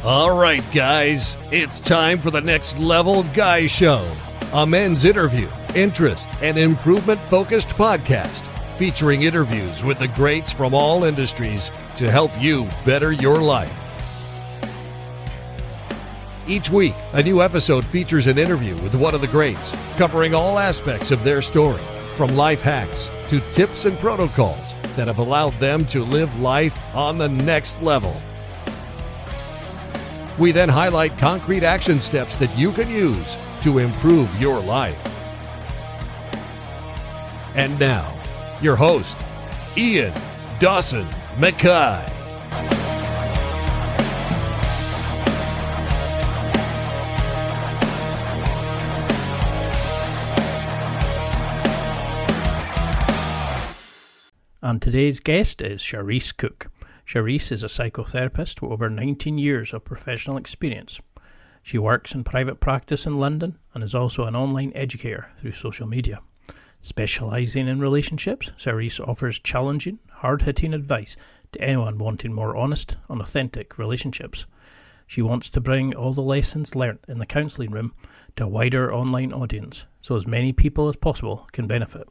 All right, guys, it's time for the Next Level Guy Show, a men's interview, interest, and improvement-focused podcast featuring interviews with the greats from all industries to help you better your life. Each week, a new episode features an interview with one of the greats, covering all aspects of their story, from life hacks to tips and protocols that have allowed them to live life on the next level. We then highlight concrete action steps that you can use to improve your life. And now, your host, Ian Dawson McKay. And today's guest is Charisse Cooke. Charisse is a psychotherapist with over 19 years of professional experience. She works in private practice in London and is also an online educator through social media. Specialising in relationships, Charisse offers challenging, hard-hitting advice to anyone wanting more honest and authentic relationships. She wants to bring all the lessons learnt in the counselling room to a wider online audience so as many people as possible can benefit.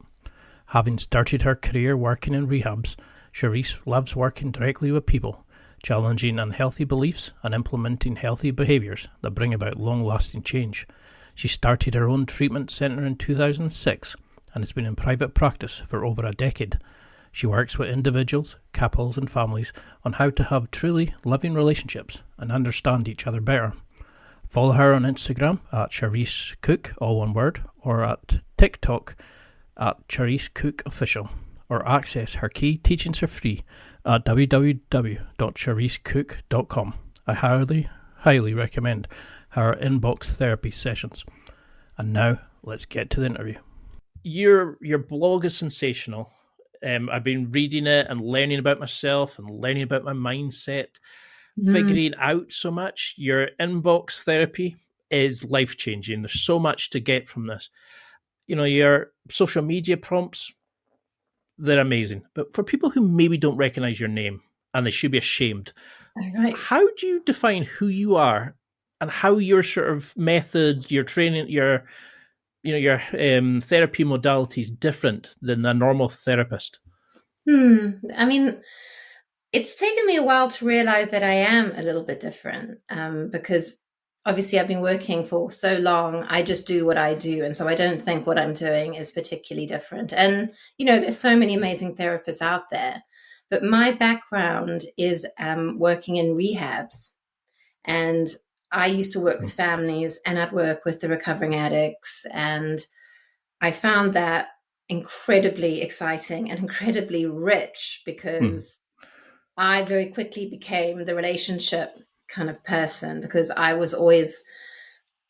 Having started her career working in rehabs, Charisse loves working directly with people, challenging unhealthy beliefs and implementing healthy behaviours that bring about long-lasting change. She started her own treatment centre in 2006 and has been in private practice for over a decade. She works with individuals, couples and families on how to have truly loving relationships and understand each other better. Follow her on Instagram at Charisse Cooke, all one word, or at TikTok at Charisse Cooke Official, or access her key teachings for free at www.charissecooke.com. I highly recommend her inbox therapy sessions. And now, let's get to the interview. Your blog is sensational. I've been reading it and learning about myself and learning about my mindset, figuring out so much. Your inbox therapy is life-changing. There's so much to get from this. You know, your social media prompts, they're amazing. But for people who maybe don't recognize your name, and they should be ashamed, right. How do you define who you are and how your sort of method, your training, your therapy modality is different than a normal therapist? I mean, it's taken me a while to realize that I am a little bit different because obviously I've been working for so long. I just do what I do. And so I don't think what I'm doing is particularly different. And, you know, there's so many amazing therapists out there. But my background is working in rehabs. And I used to work with families and I'd work with the recovering addicts. And I found that incredibly exciting and incredibly rich because I very quickly became the relationship kind of person because I was always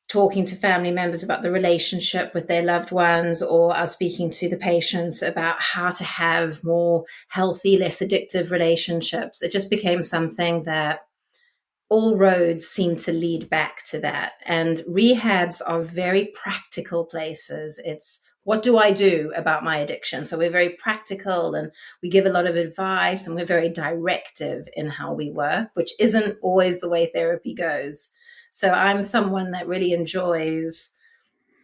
talking to family members about the relationship with their loved ones, or I was speaking to the patients about how to have more healthy, less addictive relationships. It just became something that all roads seem to lead back to that. And rehabs are very practical places. It's what do I do about my addiction? So we're very practical and we give a lot of advice and we're very directive in how we work, which isn't always the way therapy goes. So I'm someone that really enjoys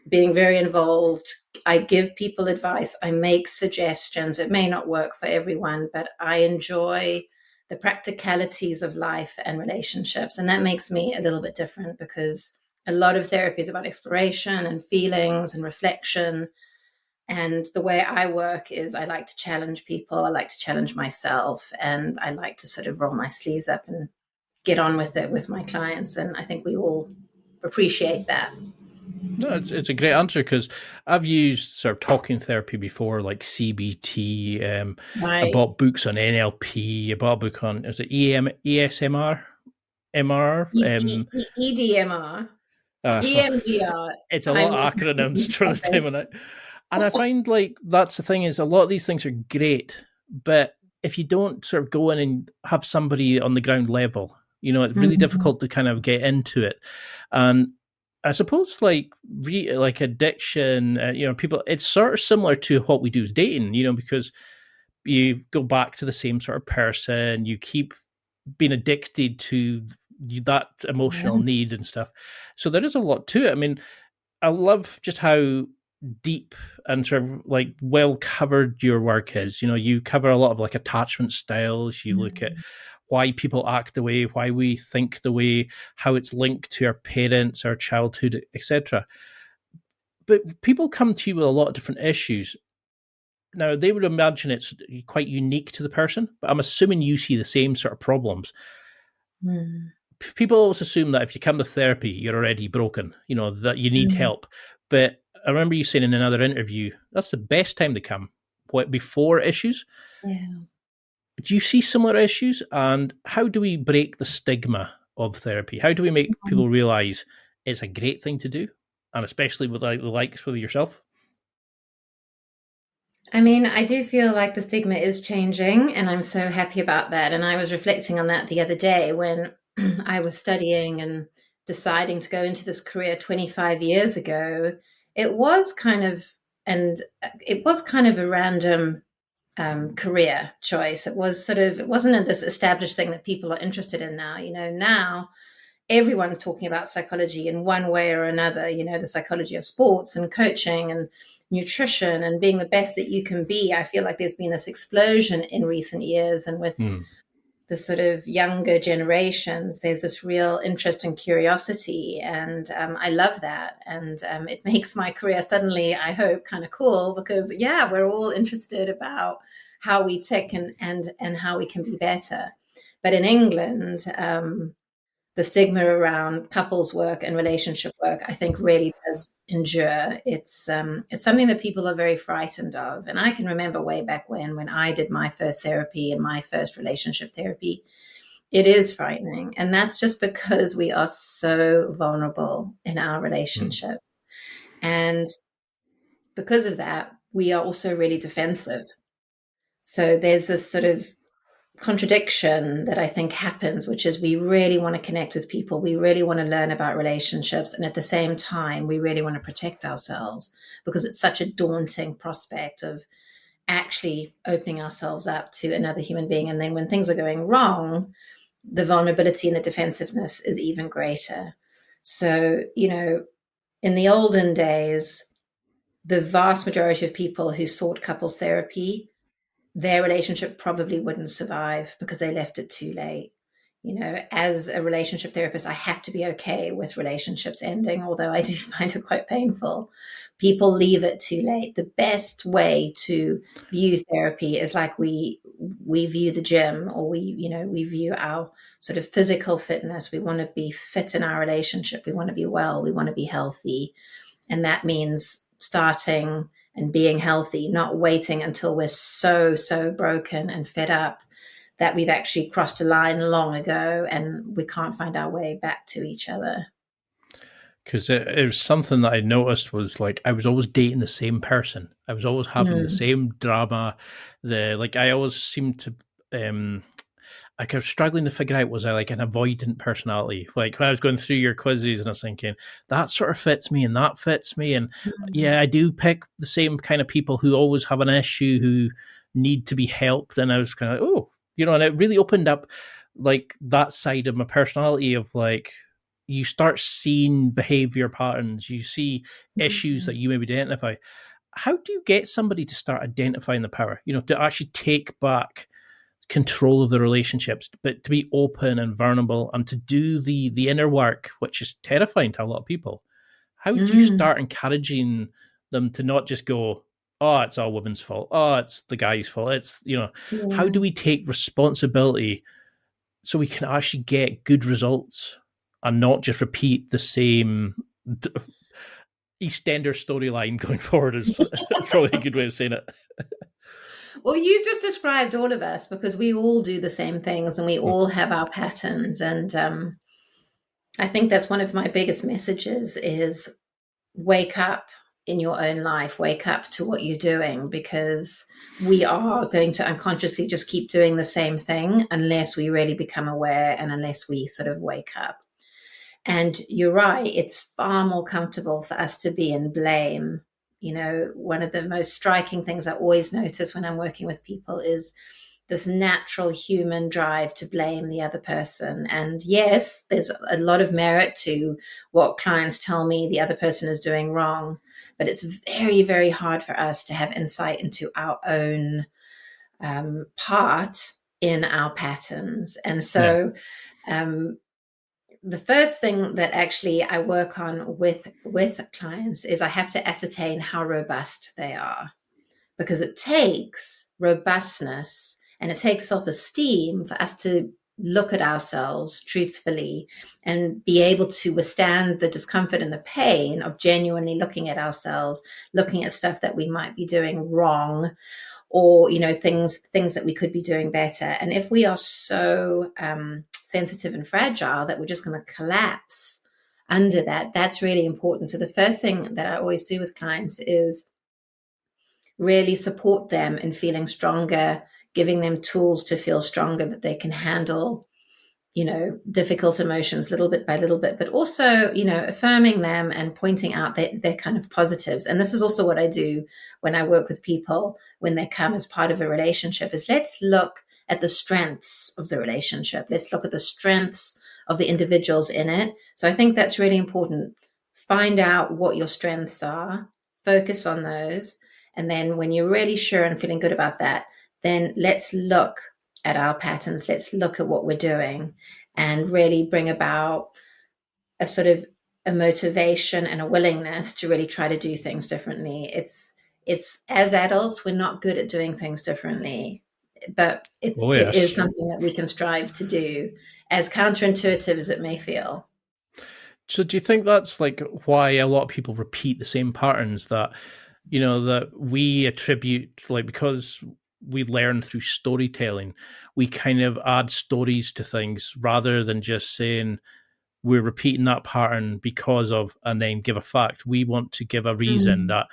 being very involved. I give people advice. I make suggestions. It may not work for everyone, but I enjoy the practicalities of life and relationships. And that makes me a little bit different because a lot of therapy is about exploration and feelings and reflection. And the way I work is I like to challenge people. I like to challenge myself. And I like to sort of roll my sleeves up and get on with it with my clients. And I think we all appreciate that. No, it's a great answer because I've used sort of talking therapy before, like CBT. Right. I bought books on NLP. I bought a book on, is it ESMR? MR? EDMR. EMDR. It's a lot of acronyms for the time on it. And I find like that's the thing is a lot of these things are great, but if you don't sort of go in and have somebody on the ground level, you know, it's really difficult to kind of get into it. And I suppose like addiction, you know, people, it's sort of similar to what we do with dating, you know, because you go back to the same sort of person, you keep being addicted to that emotional need and stuff. So there is a lot to it. I mean, I love just how deep and sort of like well covered your work is. You cover a lot of like attachment styles. You look at why people act the way, why we think the way, how it's linked to our parents, our childhood, etc. But people come to you with a lot of different issues. Now, they would imagine it's quite unique to the person, but I'm assuming you see the same sort of problems. People always assume that if you come to therapy, you're already broken, that you need help. But I remember you saying in another interview, that's the best time to come, before issues. Yeah. Do you see similar issues? And how do we break the stigma of therapy? How do we make people realize it's a great thing to do? And especially with like the likes with yourself? I mean, I do feel like the stigma is changing, and I'm so happy about that. And I was reflecting on that the other day when I was studying and deciding to go into this career 25 years ago. It was kind of a random career choice. It wasn't this established thing that people are interested in now. Now everyone's talking about psychology in one way or another, the psychology of sports and coaching and nutrition and being the best that you can be. I feel like there's been this explosion in recent years, and with the sort of younger generations, there's this real interest and curiosity, and I love that. And it makes my career suddenly, I hope, kind of cool, because we're all interested about how we tick and how we can be better. But in England, the stigma around couples work and relationship work, I think, really does endure. It's something that people are very frightened of. And I can remember way back when I did my first therapy and my first relationship therapy, it is frightening. And that's just because we are so vulnerable in our relationship. And because of that, we are also really defensive. So there's this sort of contradiction that I think happens, which is we really want to connect with people. We really want to learn about relationships. And at the same time, we really want to protect ourselves, because it's such a daunting prospect of actually opening ourselves up to another human being. And then when things are going wrong, the vulnerability and the defensiveness is even greater. So, in the olden days, the vast majority of people who sought couples therapy, their relationship probably wouldn't survive because they left it too late. As a relationship therapist, I have to be okay with relationships ending, although I do find it quite painful. People leave it too late. The best way to view therapy is like we view the gym, or we view our sort of physical fitness. We want to be fit in our relationship. We want to be well. We want to be healthy. And that means starting and being healthy, not waiting until we're so broken and fed up that we've actually crossed a line long ago and we can't find our way back to each other. Because it was something that I noticed was like I was always dating the same person. I was always having the same drama. I always seemed to I was struggling to figure out, was I like an avoidant personality? Like when I was going through your quizzes and I was thinking, that sort of fits me and that fits me. And I do pick the same kind of people who always have an issue, who need to be helped. And I was kind of, and it really opened up like that side of my personality of like, you start seeing behavior patterns, you see issues that you maybe identify. How do you get somebody to start identifying the power, to actually take back control of the relationships, but to be open and vulnerable and to do the inner work, which is terrifying to a lot of people? How do you start encouraging them to not just go, oh, it's all women's fault, oh, it's the guy's fault, it's how do we take responsibility so we can actually get good results and not just repeat the same EastEnders storyline going forward? Is probably a good way of saying it. Well, you've just described all of us, because we all do the same things and we all have our patterns. And I think that's one of my biggest messages is wake up in your own life, wake up to what you're doing, because we are going to unconsciously just keep doing the same thing unless we really become aware and unless we sort of wake up. And you're right, it's far more comfortable for us to be in blame. One of the most striking things I always notice when I'm working with people is this natural human drive to blame the other person. And yes, there's a lot of merit to what clients tell me the other person is doing wrong, but it's very, very hard for us to have insight into our own part in our patterns. And so the first thing that actually I work on with clients is I have to ascertain how robust they are, because it takes robustness and it takes self-esteem for us to look at ourselves truthfully and be able to withstand the discomfort and the pain of genuinely looking at ourselves, looking at stuff that we might be doing wrong, or, you know, things that we could be doing better. And if we are so sensitive and fragile that we're just going to collapse under that, that's really important. So the first thing that I always do with clients is really support them in feeling stronger, giving them tools to feel stronger, that they can handle, you know, difficult emotions little bit by little bit, but also, you know, affirming them and pointing out their kind of positives. And this is also what I do when I work with people when they come as part of a relationship, is let's look at the strengths of the relationship. Let's look at the strengths of the individuals in it. So I think that's really important. Find out what your strengths are, focus on those. And then when you're really sure and feeling good about that, then let's look at our patterns. Let's look at what we're doing and really bring about a sort of a motivation and a willingness to really try to do things differently. It's as adults, we're not good at doing things differently, but it is something that we can strive to do, as counterintuitive as it may feel. So do you think that's like why a lot of people repeat the same patterns that, you know, that we attribute, like, because we learn through storytelling, we kind of add stories to things rather than just saying we're repeating that pattern because of, and then give a fact. We want to give a reason that,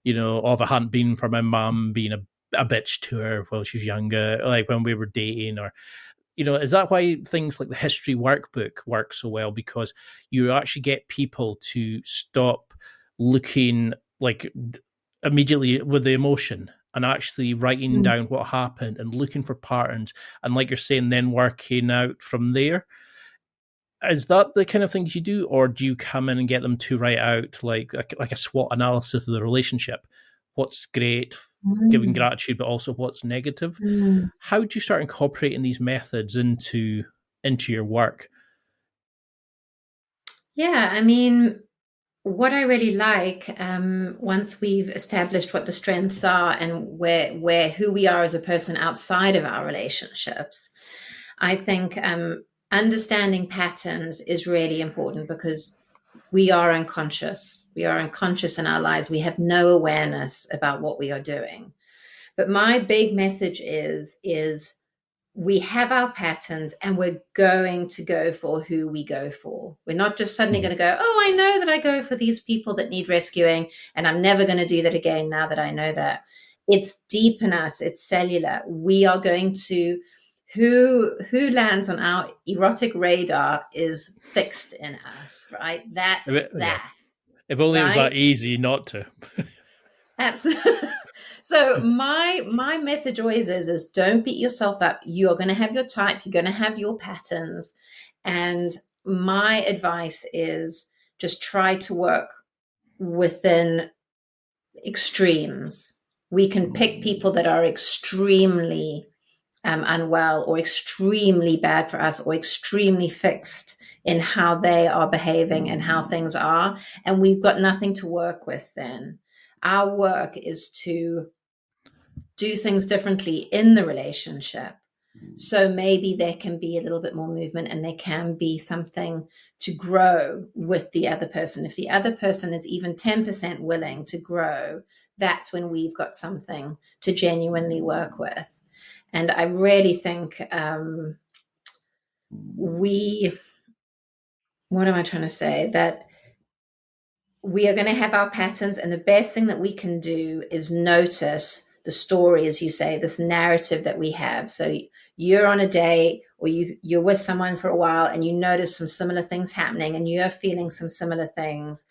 you know, if it hadn't been for my mum being a bitch to her while she was younger, like when we were dating, or, you know, is that why things like the history workbook work so well? Because you actually get people to stop looking like immediately with the emotion and actually writing down what happened and looking for patterns. And like you're saying, then working out from there. Is that the kind of things you do? Or do you come in and get them to write out like a SWOT analysis of the relationship? What's great, giving gratitude, but also what's negative? How do you start incorporating these methods into your work? Yeah, I mean, what I really like, once we've established what the strengths are and where who we are as a person outside of our relationships, I think understanding patterns is really important, because we are unconscious. We are unconscious in our lives. We have no awareness about what we are doing. But my big message is we have our patterns and we're going to go for who we go for. We're not just suddenly going to go, oh, I know that I go for these people that need rescuing, and I'm never going to do that again now that I know that. It's deep in us. It's cellular. We are going to, who lands on our erotic radar is fixed in us, right? That's that. If only right? it was that easy not to. Absolutely. So my message always is don't beat yourself up. You're going to have your type. You're going to have your patterns. And my advice is just try to work within extremes. We can pick people that are extremely unwell or extremely bad for us or extremely fixed in how they are behaving and how things are. And we've got nothing to work with then. Our work is to do things differently in the relationship. So maybe there can be a little bit more movement and there can be something to grow with the other person. If the other person is even 10% willing to grow, that's when we've got something to genuinely work with. And I really think what am I trying to say? That we are going to have our patterns, and the best thing that we can do is notice the story, as you say, this narrative that we have. So you're on a date or you're with someone for a while and you notice some similar things happening and you're feeling some similar things.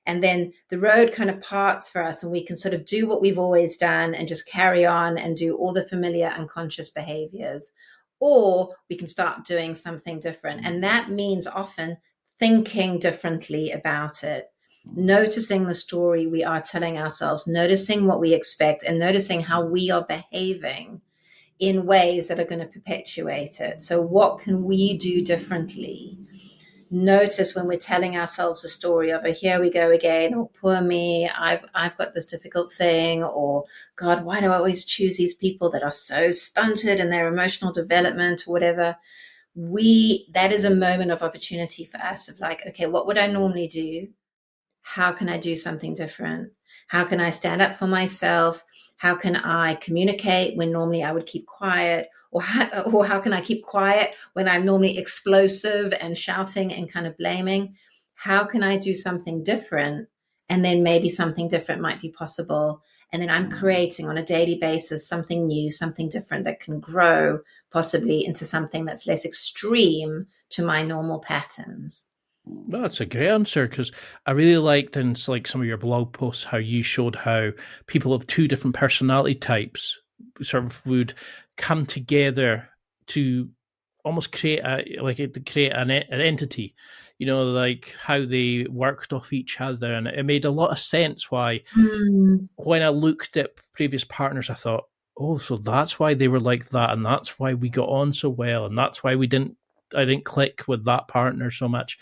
And then the road kind of parts for us, and we can sort of do what we've always done and just carry on and do all the familiar unconscious behaviors. Or we can start doing something different. And that means often thinking differently about it, noticing the story we are telling ourselves, noticing what we expect, and noticing how we are behaving in ways that are going to perpetuate it. So what can we do differently? Notice when we're telling ourselves a story of, oh, here we go again, or poor me, I've got this difficult thing, or God, why do I always choose these people that are so stunted in their emotional development, or whatever. That is a moment of opportunity for us of like, okay, what would I normally do? How can I do something different? How can I stand up for myself? How can I communicate when normally I would keep quiet? Or how can I keep quiet when I'm normally explosive and shouting and kind of blaming? How can I do something different? And then maybe something different might be possible. And then I'm creating on a daily basis something new, something different that can grow possibly into something that's less extreme to my normal patterns. No, that's a great answer, because I really liked in like some of your blog posts how you showed how people of two different personality types sort of would come together to almost create an entity, like how they worked off each other. And it made a lot of sense why when I looked at previous partners, I thought, oh, so that's why they were like that, and that's why we got on so well, and that's why I didn't click with that partner so much.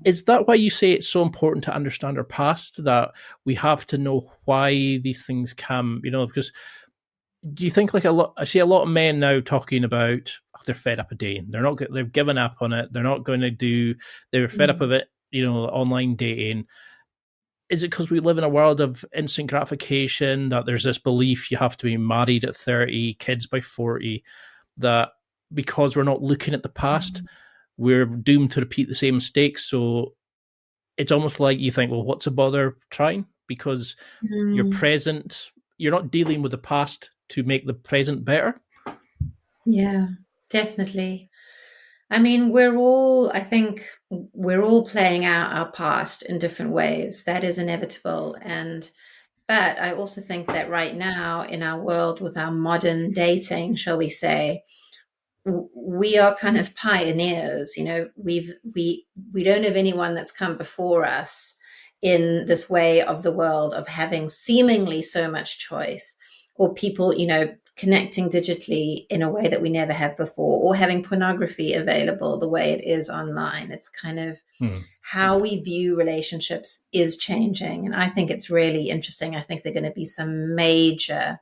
Is that why you say it's so important to understand our past, that we have to know why these things come? Because do you think I see a lot of men now talking about they're fed up of dating. They've given up on it. They're not going to do. They're fed up of it. Online dating. Is it because we live in a world of instant gratification, that there's this belief you have to be married at 30, kids by 40, that because we're not looking at the past, we're doomed to repeat the same mistakes? So it's almost like you think, well, what's the bother trying? Because you're not dealing with the past to make the present better. Yeah, definitely. I mean, I think we're all playing out our past in different ways. That is inevitable. But I also think that right now in our world with our modern dating, shall we say, we are kind of pioneers. We don't have anyone that's come before us in this way of the world of having seemingly so much choice, or people, connecting digitally in a way that we never have before, or having pornography available the way it is online. It's kind of how we view relationships is changing. And I think it's really interesting. I think there are going to be some major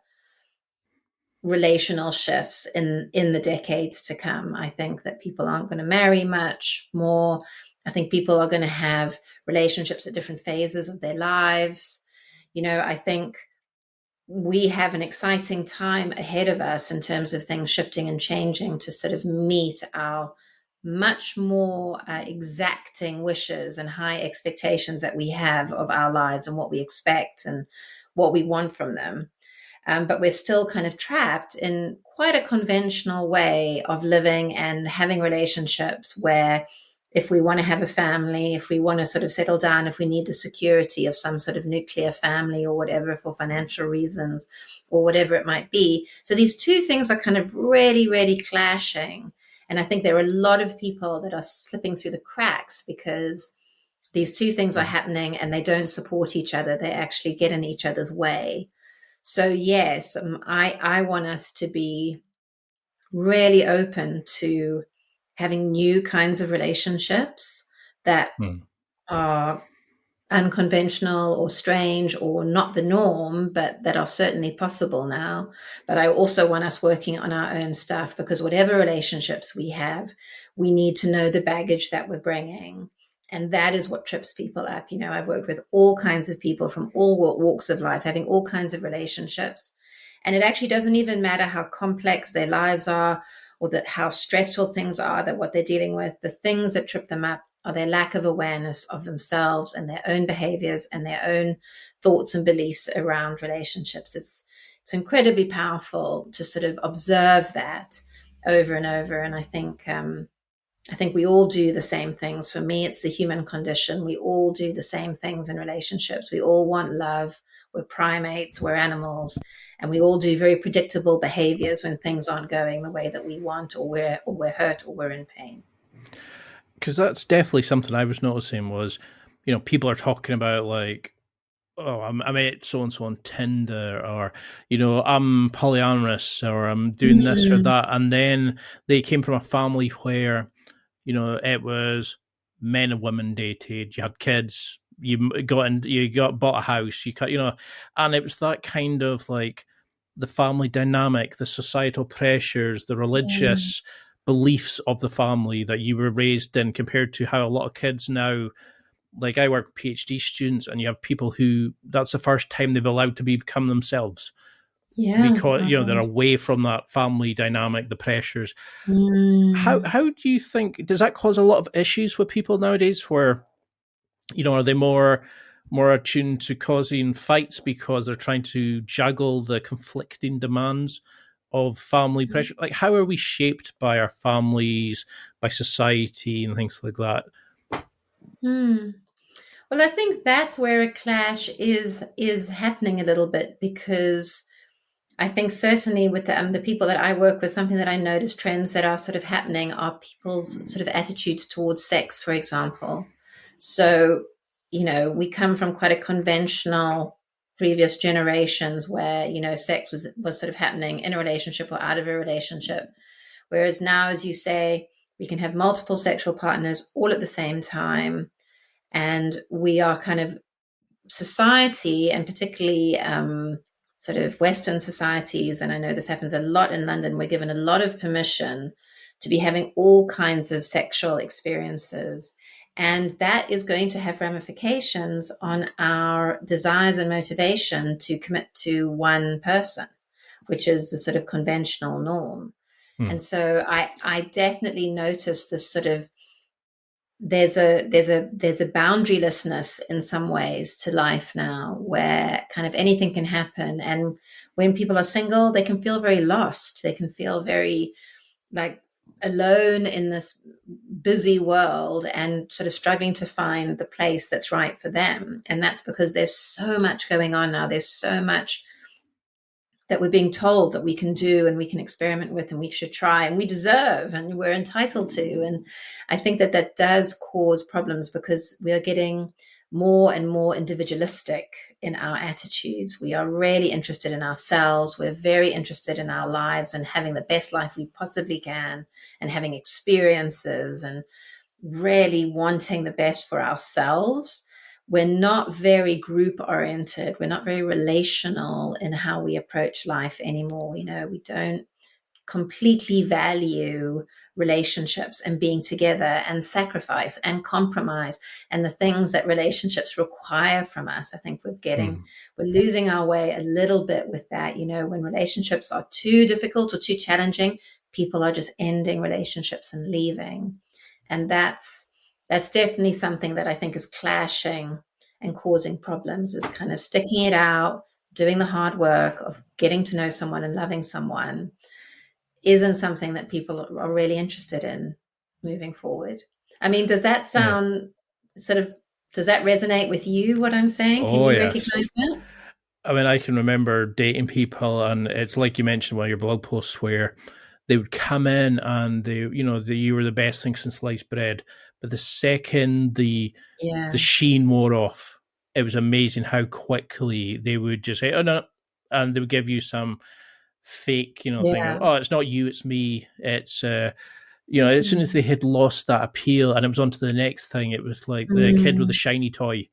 relational shifts in the decades to come. I think that people aren't going to marry much more. I think people are going to have relationships at different phases of their lives. I think we have an exciting time ahead of us in terms of things shifting and changing to sort of meet our much more exacting wishes and high expectations that we have of our lives and what we expect and what we want from them. But we're still kind of trapped in quite a conventional way of living and having relationships where if we want to have a family, if we want to sort of settle down, if we need the security of some sort of nuclear family or whatever for financial reasons or whatever it might be. So these two things are kind of really, really clashing. And I think there are a lot of people that are slipping through the cracks because these two things are happening and they don't support each other. They actually get in each other's way. So yes, I want us to be really open to having new kinds of relationships that are unconventional or strange or not the norm, but that are certainly possible now. But I also want us working on our own stuff, because whatever relationships we have, we need to know the baggage that we're bringing. And that is what trips people up. I've worked with all kinds of people from all walks of life, having all kinds of relationships. And it actually doesn't even matter how complex their lives are or how stressful things are, that what they're dealing with. The things that trip them up are their lack of awareness of themselves and their own behaviors and their own thoughts and beliefs around relationships. It's incredibly powerful to sort of observe that over and over. And I think I think we all do the same things. For me, it's the human condition. We all do the same things in relationships. We all want love. We're primates, we're animals, and we all do very predictable behaviors when things aren't going the way that we want, or we're hurt, or we're in pain. Because that's definitely something I was noticing was, people are talking about like, oh, I met so and so on Tinder, or I'm polyamorous, or I'm doing this or that, and then they came from a family where, it was men and women dated, you had kids, you bought a house, and it was that kind of like the family dynamic, the societal pressures, the religious beliefs of the family that you were raised in, compared to how a lot of kids now. Like I work with PhD students, and you have people who that's the first time they've allowed to become themselves. Yeah, because they're away from that family dynamic, the pressures. How do you think, does that cause a lot of issues with people nowadays? Where are they more attuned to causing fights because they're trying to juggle the conflicting demands of family pressure? Like, how are we shaped by our families, by society, and things like that? Well, I think that's where a clash is happening a little bit, because I think certainly with the people that I work with, something that I notice trends that are sort of happening are people's sort of attitudes towards sex, for example. So, we come from quite a conventional previous generations where, sex was sort of happening in a relationship or out of a relationship. Whereas now, as you say, we can have multiple sexual partners all at the same time. And we are kind of society, and particularly sort of Western societies, and I know this happens a lot in London, we're given a lot of permission to be having all kinds of sexual experiences. And that is going to have ramifications on our desires and motivation to commit to one person, which is the sort of conventional norm. And so I definitely notice this sort of, there's a boundarylessness in some ways to life now, where kind of anything can happen. And when people are single, they can feel very lost. They can feel very like alone in this busy world, and sort of struggling to find the place that's right for them. And that's because there's so much going on now. There's so much that we're being told that we can do and we can experiment with and we should try and we deserve and we're entitled to. And I think that does cause problems, because we are getting more and more individualistic in our attitudes. We are really interested in ourselves. We're very interested in our lives and having the best life we possibly can, and having experiences, and really wanting the best for ourselves. We're not very group oriented. We're not very relational in how we approach life anymore. We don't completely value relationships and being together and sacrifice and compromise and the things that relationships require from us. I think we're losing our way a little bit with that. When relationships are too difficult or too challenging, people are just ending relationships and leaving. And that's definitely something that I think is clashing and causing problems, is kind of sticking it out, doing the hard work of getting to know someone and loving someone isn't something that people are really interested in moving forward. I mean, does that sound does that resonate with you, what I'm saying? Can you recognize that? I mean, I can remember dating people, and it's like you mentioned one of your blog posts, where they would come in and you were the best thing since sliced bread. But the second the sheen wore off, it was amazing how quickly they would just say, "Oh no," and they would give you some fake, thing of, "Oh, it's not you, it's me." It's as soon as they had lost that appeal, and it was on to the next thing, it was like the kid with the shiny toy,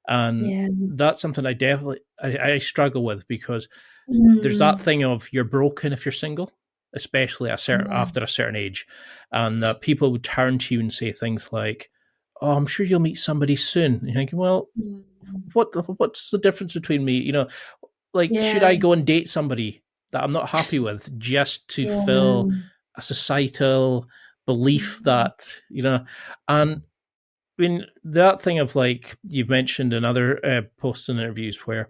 and that's something I definitely I struggle with, because there's that thing of you're broken if you're single, especially after a certain age, and people would turn to you and say things like, "Oh, I'm sure you'll meet somebody soon." And you're thinking, well, what's the difference between me? Should I go and date somebody that I'm not happy with just to fill a societal belief that, and I mean, that thing of, like, you've mentioned in other posts and interviews, where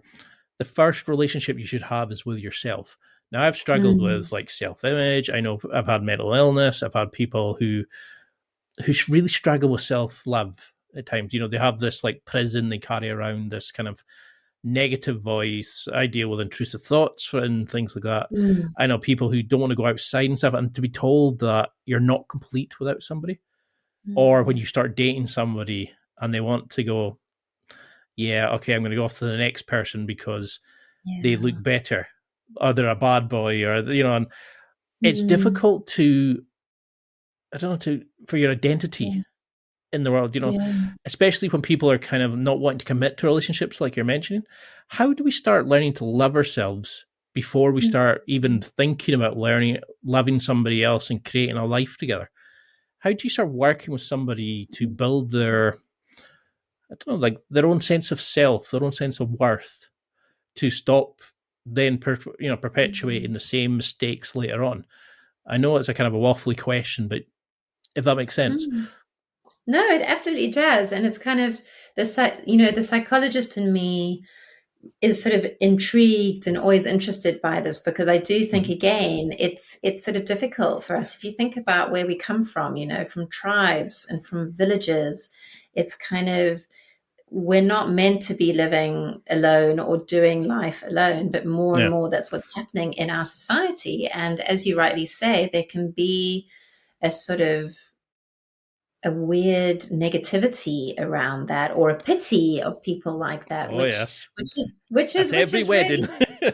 the first relationship you should have is with yourself. Now, I've struggled with like self-image. I know I've had mental illness. I've had people who who really struggle with self-love at times. They have this like prison they carry around, this kind of negative voice. I deal with intrusive thoughts and things like that. I know people who don't want to go outside and stuff, and to be told that you're not complete without somebody, or when you start dating somebody and they want to go, yeah, okay, I'm going to go off to the next person because they look better, or they're a bad boy, or and it's difficult to, I don't know, for your identity in the world, especially when people are kind of not wanting to commit to relationships like you're mentioning. How do we start learning to love ourselves before we start even thinking about loving somebody else and creating a life together? How do you start working with somebody to build their, I don't know, like their own sense of self, their own sense of worth, to stop then perpetuating the same mistakes later on? I know it's a kind of a waffly question, but if that makes sense. No, it absolutely does. And it's kind of the psychologist in me is sort of intrigued and always interested by this, because I do think, again, it's sort of difficult for us. If you think about where we come from, from tribes and from villages, it's kind of, we're not meant to be living alone or doing life alone, but more and more that's what's happening in our society. And as you rightly say, there can be a sort of a weird negativity around that, or a pity of people like that. Which is every wedding. Really...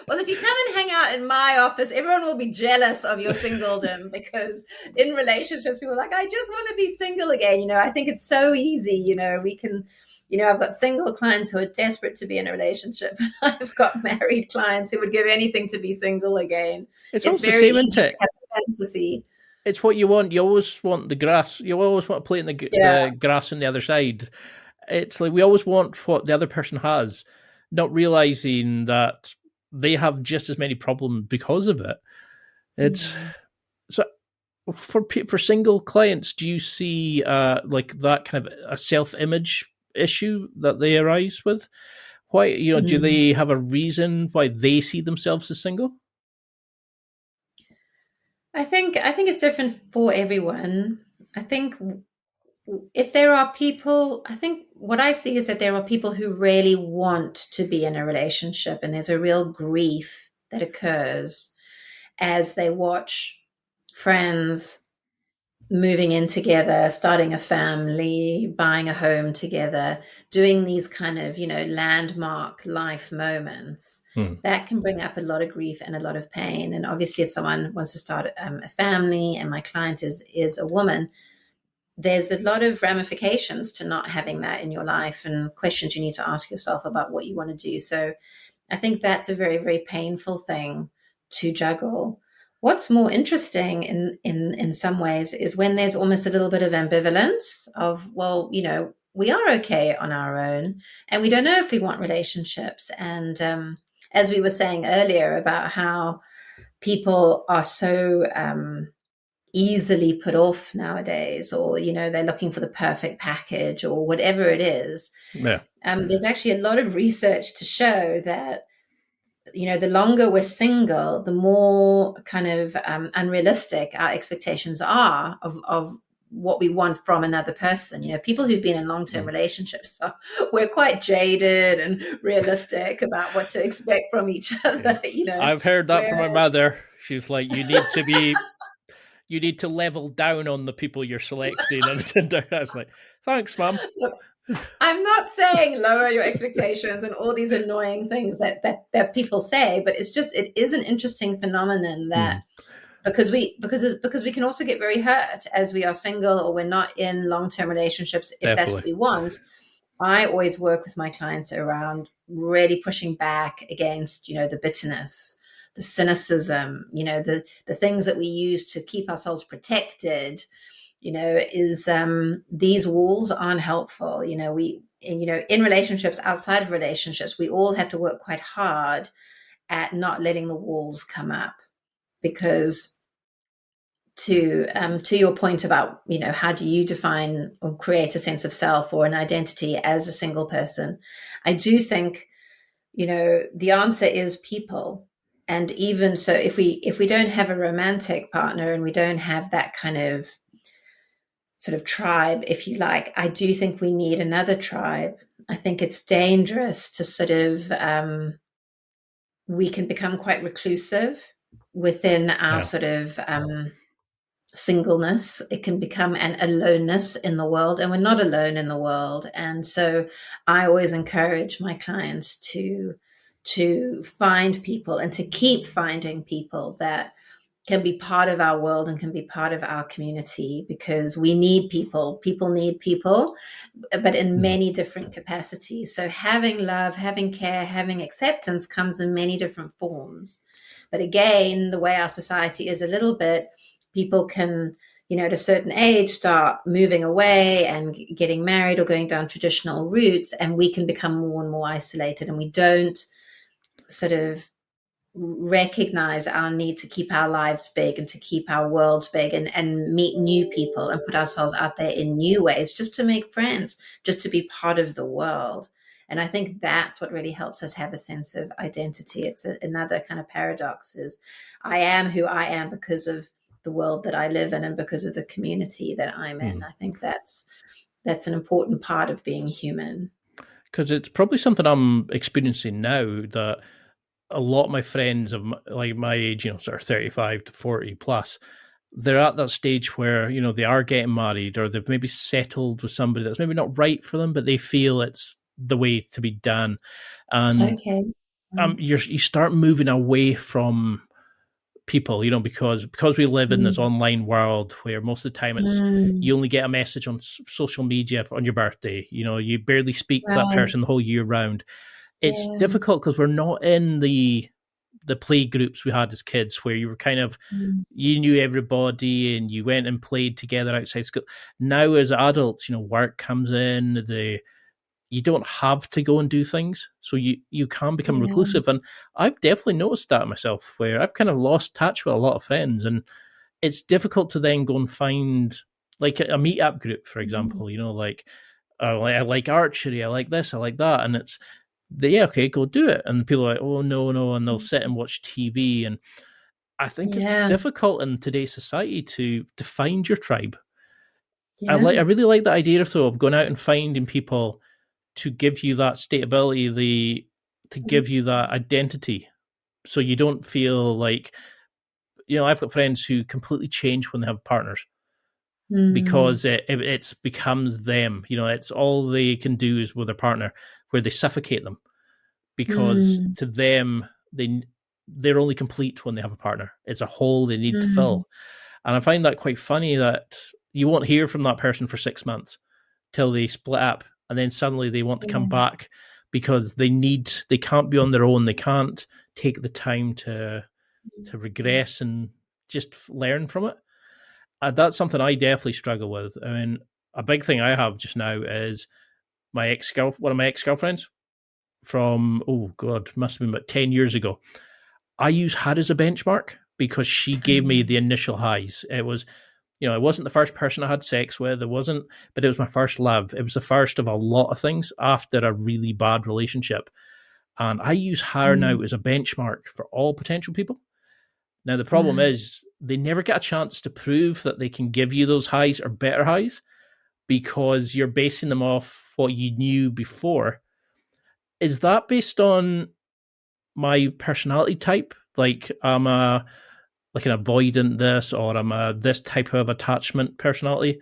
Well, if you come and hang out in my office, everyone will be jealous of your singledom, because in relationships, people are like, I just want to be single again. I think it's so easy. We can, I've got single clients who are desperate to be in a relationship. I've got married clients who would give anything to be single again. It's very the same, isn't it? Fantasy. It's what you want. You always want the grass. You always want to play in the grass on the other side. It's like we always want what the other person has, not realizing that they have just as many problems because of it. It's so for single clients. Do you see like that kind of a self-image issue that they arise with? Why do they have a reason why they see themselves as single? I think it's different for everyone. I think if there are people, I think what I see is that there are people who really want to be in a relationship, and there's a real grief that occurs as they watch friends moving in together, starting a family, buying a home together, doing these kind of, landmark life moments. That can bring up a lot of grief and a lot of pain. And obviously, if someone wants to start a family, and my client is a woman, there's a lot of ramifications to not having that in your life, and questions you need to ask yourself about what you want to do. So I think that's a very, very painful thing to juggle. What's more interesting in some ways is when there's almost a little bit of ambivalence of, well, we are okay on our own, and we don't know if we want relationships. And as we were saying earlier about how people are so easily put off nowadays, or they're looking for the perfect package or whatever it is. There's actually a lot of research to show that the longer we're single, the more kind of unrealistic our expectations are of what we want from another person. People who've been in long-term relationships, so we're quite jaded and realistic about what to expect from each other. I've heard that from my mother. She's like, you need to level down on the people you're selecting on Tinder. I was like, thanks, Mum. I'm not saying lower your expectations and all these annoying things that people say, but it is an interesting phenomenon that because we can also get very hurt as we are single, or we're not in long-term relationships, if that's what we want. I always work with my clients around really pushing back against, the bitterness, the cynicism, the things that we use to keep ourselves protected, is these walls aren't helpful. In relationships, outside of relationships, we all have to work quite hard at not letting the walls come up, because to your point about, how do you define or create a sense of self or an identity as a single person? I do think, the answer is people. And even so, if we don't have a romantic partner, and we don't have that kind of sort of tribe, if you like. I do think we need another tribe. I think it's dangerous to sort of, we can become quite reclusive within our sort of singleness. It can become an aloneness in the world, and we're not alone in the world. And so I always encourage my clients to find people and to keep finding people that can be part of our world and can be part of our community, because we need people. People need people, but in many different capacities. So having love, having care, having acceptance comes in many different forms. But again, the way our society is a little bit, people can, at a certain age, start moving away and getting married or going down traditional routes, and we can become more and more isolated, and we don't sort of recognize our need to keep our lives big and to keep our worlds big, and meet new people and put ourselves out there in new ways, just to make friends, just to be part of the world. And I think that's what really helps us have a sense of identity. It's another kind of paradox, is I am who I am because of the world that I live in and because of the community that I'm in. I think that's an important part of being human. Because it's probably something I'm experiencing now, that a lot of my friends of my age, sort of 35 to 40 plus, they're at that stage where, they are getting married, or they've maybe settled with somebody that's maybe not right for them, but they feel it's the way to be done. And you start moving away from people, because we live in this online world where most of the time it's you only get a message on social media on your birthday. You barely speak to that person the whole year round. It's difficult because we're not in the play groups we had as kids, where you were kind of you knew everybody and you went and played together outside school. Now as adults, work comes in, you don't have to go and do things, so you can become reclusive. And I've definitely noticed that myself, where I've kind of lost touch with a lot of friends, and it's difficult to then go and find like a meetup group, for example. I like archery, I like this, I like that, and it's okay, go do it. And people are like, oh no, and they'll sit and watch TV. And I think it's difficult in today's society to find your tribe. I really like the idea of going out and finding people to give you that stability, to give you that identity, so you don't feel like, I've got friends who completely change when they have partners, because it becomes them. It's all they can do is with their partner, where they suffocate them, because to them they're only complete when they have a partner. It's a hole they need to fill. And I find that quite funny, that you won't hear from that person for 6 months till they split up, and then suddenly they want to come back, because they can't be on their own. They can't take the time to regress and just learn from it. That's something I definitely struggle with. I mean, a big thing I have just now is one of my ex-girlfriends from, oh God, must have been about 10 years ago. I use her as a benchmark because she gave me the initial highs. It was, it wasn't the first person I had sex with. But it was my first love. It was the first of a lot of things after a really bad relationship. And I use her now as a benchmark for all potential people. Now, the problem is they never get a chance to prove that they can give you those highs or better highs, because you're basing them off what you knew before. Is that based on my personality type? Like I'm an avoidant this, or I'm a this type of attachment personality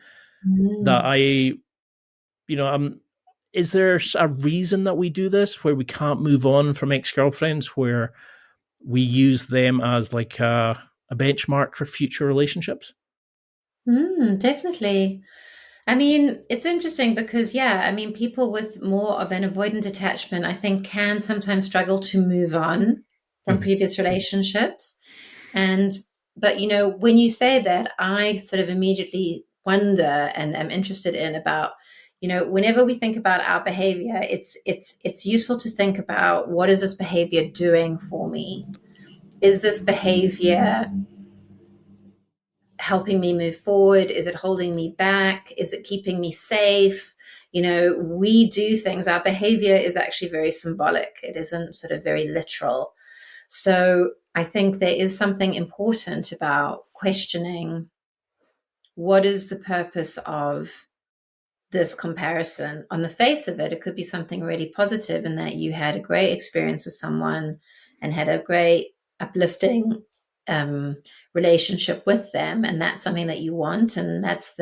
that is there a reason that we do this, where we can't move on from ex-girlfriends, where we use them as like a benchmark for future relationships? Definitely. I mean, it's interesting because, people with more of an avoidant attachment, I think, can sometimes struggle to move on from previous relationships. But when you say that, I sort of immediately wonder and am interested in about, whenever we think about our behavior, it's useful to think about, what is this behavior doing for me? Is this behavior helping me move forward? Is it holding me back? Is it keeping me safe? We do things. Our behavior is actually very symbolic. It isn't sort of very literal. So I think there is something important about questioning what is the purpose of this comparison? On the face of it, it could be something really positive in that you had a great experience with someone and had a great uplifting relationship with them, and that's something that you want, and that's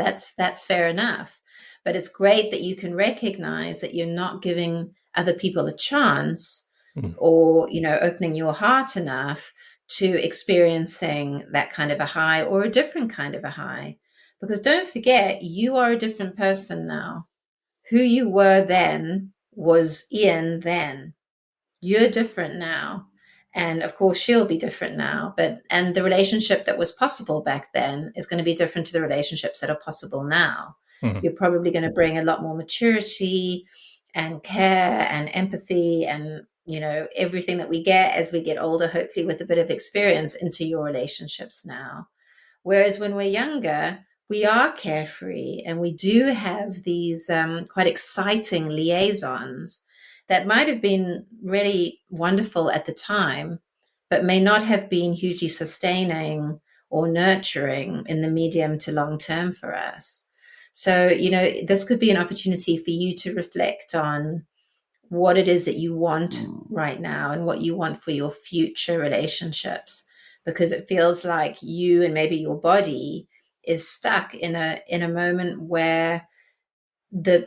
fair enough. But it's great that you can recognize that you're not giving other people a chance, or opening your heart enough to experiencing that kind of a high or a different kind of a high. Because don't forget, you are a different person now. Who you were then was Ian then. You're different now. And of course, she'll be different now. And the relationship that was possible back then is going to be different to the relationships that are possible now. Mm-hmm. You're probably going to bring a lot more maturity and care and empathy and, everything that we get as we get older, hopefully with a bit of experience, into your relationships now. Whereas when we're younger, we are carefree and we do have these quite exciting liaisons that might have been really wonderful at the time, but may not have been hugely sustaining or nurturing in the medium to long term for us. So, this could be an opportunity for you to reflect on what it is that you want right now and what you want for your future relationships, because it feels like you and maybe your body is stuck in a moment where the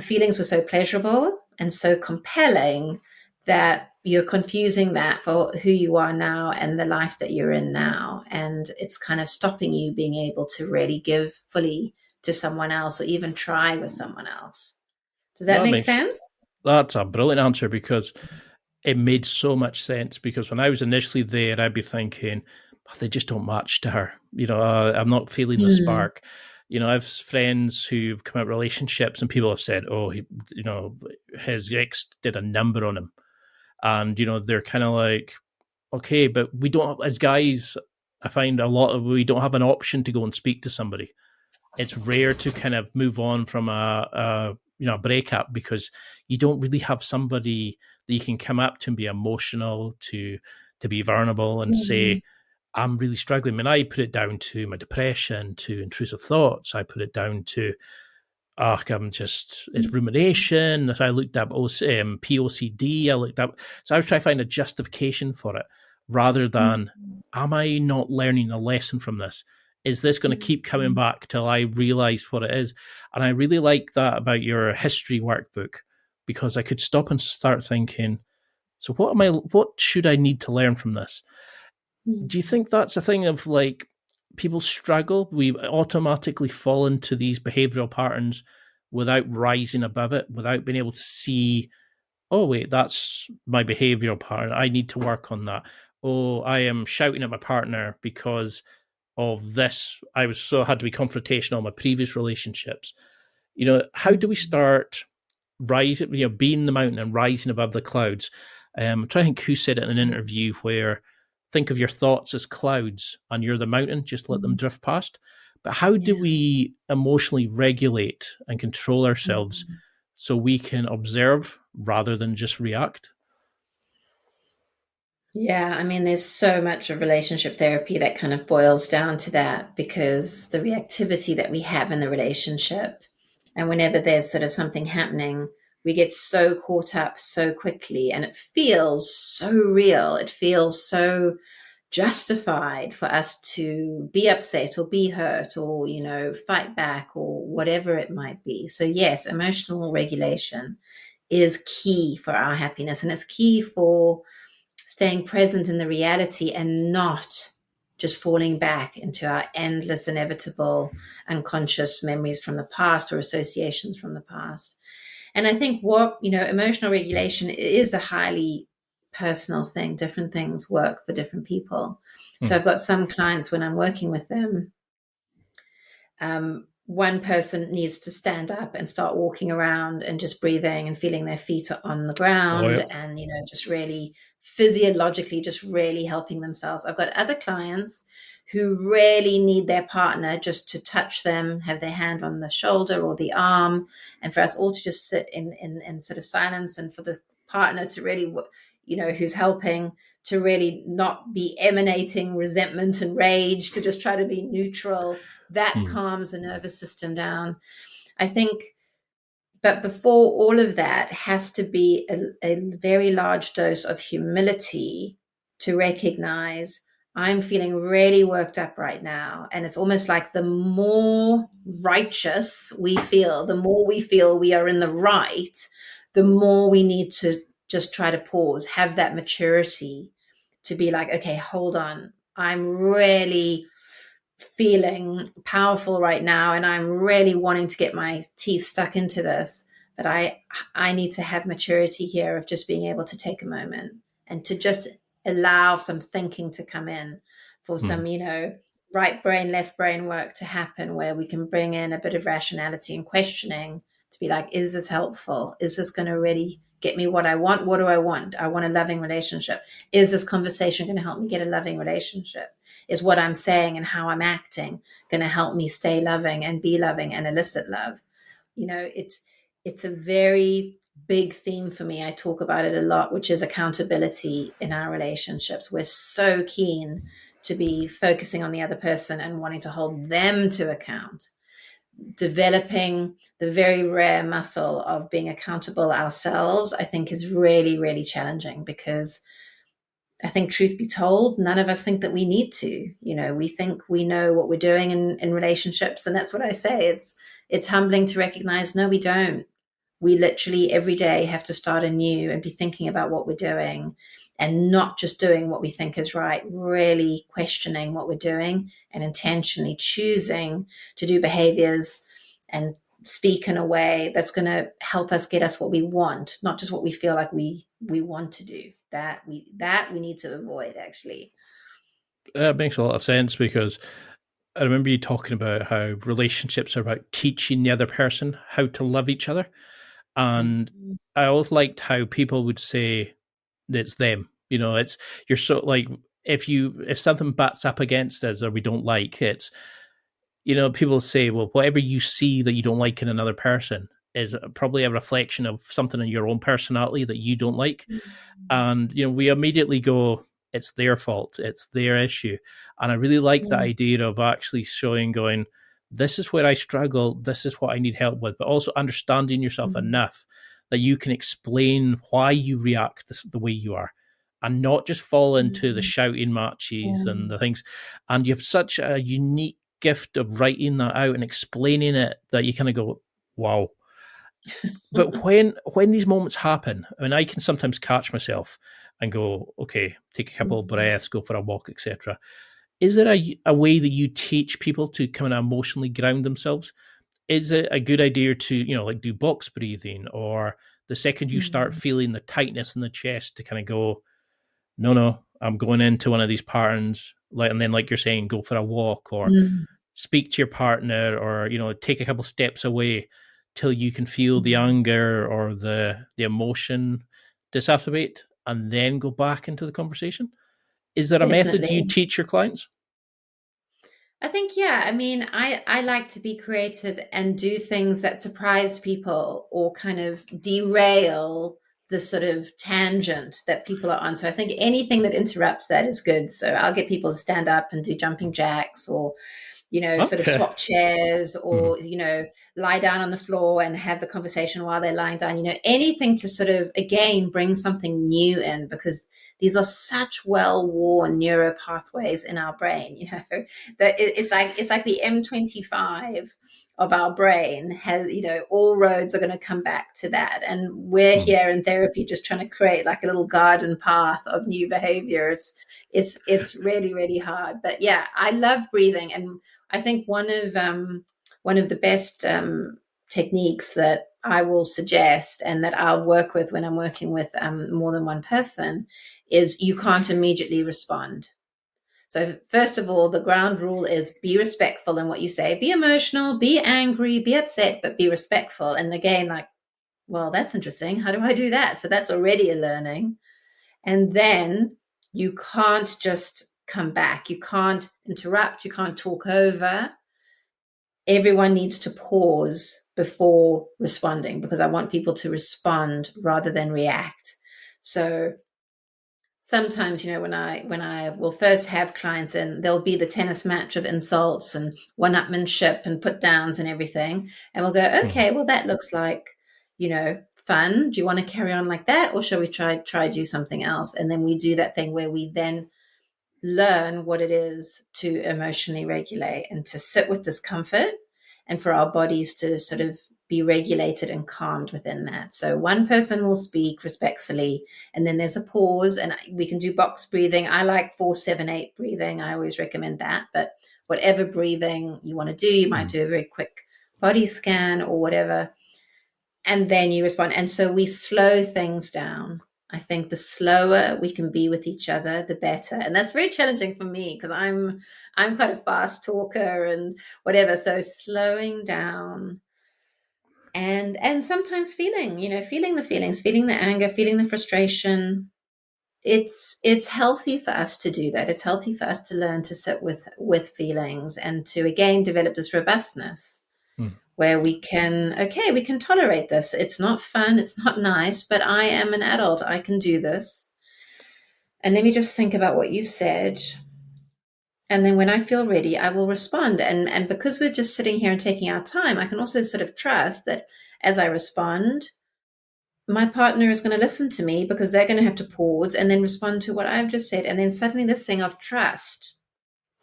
feelings were so pleasurable and so compelling that you're confusing that for who you are now and the life that you're in now. And it's kind of stopping you being able to really give fully to someone else or even try with someone else. Does that make sense? That's a brilliant answer, because it made so much sense. Because when I was initially there, I'd be thinking, they just don't match to her. I'm not feeling the spark. I have friends who've come out of relationships and people have said, oh, his ex did a number on him. And, they're kind of like, okay, but we don't, as guys, I find we don't have an option to go and speak to somebody. It's rare to kind of move on from a breakup, because you don't really have somebody that you can come up to and be emotional, to be vulnerable and say, I'm really struggling. I mean, I put it down to my depression, to intrusive thoughts. I put it down to, it's rumination. I looked up POCD. I looked up. So I was trying to find a justification for it, rather than, am I not learning a lesson from this? Is this going to keep coming back till I realize what it is? And I really like that about your history workbook, because I could stop and start thinking, so what should I need to learn from this? Do you think that's a thing of like, people struggle? We automatically fall into these behavioral patterns without rising above it, without being able to see, oh, wait, that's my behavioral pattern. I need to work on that. Oh, I am shouting at my partner because of this. I had to be confrontational in my previous relationships. How do we start rising, being the mountain and rising above the clouds? I'm trying to think who said it in an interview, where think of your thoughts as clouds and you're the mountain, just let them drift past. But how do we emotionally regulate and control ourselves so we can observe rather than just react? Yeah, I mean, there's so much of relationship therapy that kind of boils down to that, because the reactivity that we have in the relationship, and whenever there's sort of something happening, we get so caught up so quickly, and it feels so real. It feels so justified for us to be upset or be hurt or, fight back or whatever it might be. So yes, emotional regulation is key for our happiness, and it's key for staying present in the reality and not just falling back into our endless, inevitable, unconscious memories from the past or associations from the past. And I think emotional regulation is a highly personal thing. Different things work for different people. So I've got some clients, when I'm working with them, one person needs to stand up and start walking around and just breathing and feeling their feet on the ground, and, just really physiologically, just really helping themselves. I've got other clients who really need their partner just to touch them, have their hand on the shoulder or the arm, and for us all to just sit in sort of silence, and for the partner to really, who's helping to really not be emanating resentment and rage, to just try to be neutral. That calms the nervous system down, I think. But before all of that has to be a very large dose of humility to recognize I'm feeling really worked up right now. And it's almost like the more righteous we feel, the more we feel we are in the right, the more we need to just try to pause, have that maturity to be like, okay, hold on. I'm really feeling powerful right now, and I'm really wanting to get my teeth stuck into this. But I need to have maturity here of just being able to take a moment and to just allow some thinking to come in, for some, right brain, left brain work to happen, where we can bring in a bit of rationality and questioning to be like, is this helpful? Is this going to really get me what I want? What do I want? I want a loving relationship. Is this conversation going to help me get a loving relationship? Is what I'm saying and how I'm acting going to help me stay loving and be loving and elicit love? It's a very big theme for me. I talk about it a lot, which is accountability in our relationships. We're so keen to be focusing on the other person and wanting to hold them to account. Developing the very rare muscle of being accountable ourselves, I think, is really, really challenging, because I think, truth be told, none of us think that we need to. We think we know what we're doing in relationships. And that's what I say. It's humbling to recognize, no, we don't. We literally every day have to start anew and be thinking about what we're doing, and not just doing what we think is right, really questioning what we're doing and intentionally choosing to do behaviors and speak in a way that's going to help us get us what we want, not just what we feel like we want to do. That we need to avoid, actually. That makes a lot of sense, because I remember you talking about how relationships are about teaching the other person how to love each other. And I always liked how people would say that it's them. You're so like, if something bats up against us or we don't like it, people say, well, whatever you see that you don't like in another person is probably a reflection of something in your own personality that you don't like. And, we immediately go, it's their fault, it's their issue. And I really like the idea of actually going, this is where I struggle, this is what I need help with, but also understanding yourself enough that you can explain why you react the way you are, and not just fall into the shouting matches and the things. And you have such a unique gift of writing that out and explaining it that you kind of go, wow. But when these moments happen, I mean, I can sometimes catch myself and go, okay, take a couple of breaths, go for a walk, etc. Is there a way that you teach people to kind of emotionally ground themselves? Is it a good idea to, like do box breathing, or the second you start feeling the tightness in the chest to kind of go, no, I'm going into one of these patterns, and then, like you're saying, go for a walk, or speak to your partner, or, take a couple steps away till you can feel the anger or the emotion dissipate, and then go back into the conversation? Is there a method you teach your clients? I think, yeah. I mean, I like to be creative and do things that surprise people or kind of derail the sort of tangent that people are on. So I think anything that interrupts that is good. So I'll get people to stand up and do jumping jacks, or sort of swap chairs, or, lie down on the floor and have the conversation while they're lying down, anything to sort of, again, bring something new in, because these are such well-worn neuro pathways in our brain, that it's like the M25 of our brain has, all roads are going to come back to that. And we're here in therapy just trying to create like a little garden path of new behavior. It's really, really hard. But yeah, I love breathing. And I think one of the best techniques that I will suggest and that I'll work with when I'm working with more than one person is you can't immediately respond. So first of all, the ground rule is be respectful in what you say. Be emotional, be angry, be upset, but be respectful. And again, like, well, that's interesting. How do I do that? So that's already a learning. And then you can't just come back. You can't interrupt. You can't talk over. Everyone needs to pause before responding, because I want people to respond rather than react. So sometimes, when I will first have clients in, there'll be the tennis match of insults and one-upmanship and put downs and everything. And we'll go, okay, well, that looks like, fun. Do you want to carry on like that? Or shall we try do something else? And then we do that thing where we then learn what it is to emotionally regulate and to sit with discomfort, and for our bodies to sort of be regulated and calmed within that. So one person will speak respectfully, and then there's a pause, and we can do box breathing. I like 4-7-8 breathing. I always recommend that. But whatever breathing you want to do, you might do a very quick body scan or whatever, and then you respond. And so we slow things down. I think the slower we can be with each other, the better. And that's very challenging for me because I'm quite a fast talker and whatever. So slowing down and sometimes feeling the feelings, feeling the anger, feeling the frustration. It's healthy for us to do that. It's healthy for us to learn to sit with feelings and to again develop this robustness. Where we can tolerate this. It's not fun. It's not nice, but I am an adult. I can do this. And let me just think about what you said. And then when I feel ready, I will respond. And because we're just sitting here and taking our time, I can also sort of trust that as I respond, my partner is going to listen to me because they're going to have to pause and then respond to what I've just said. And then suddenly this thing of trust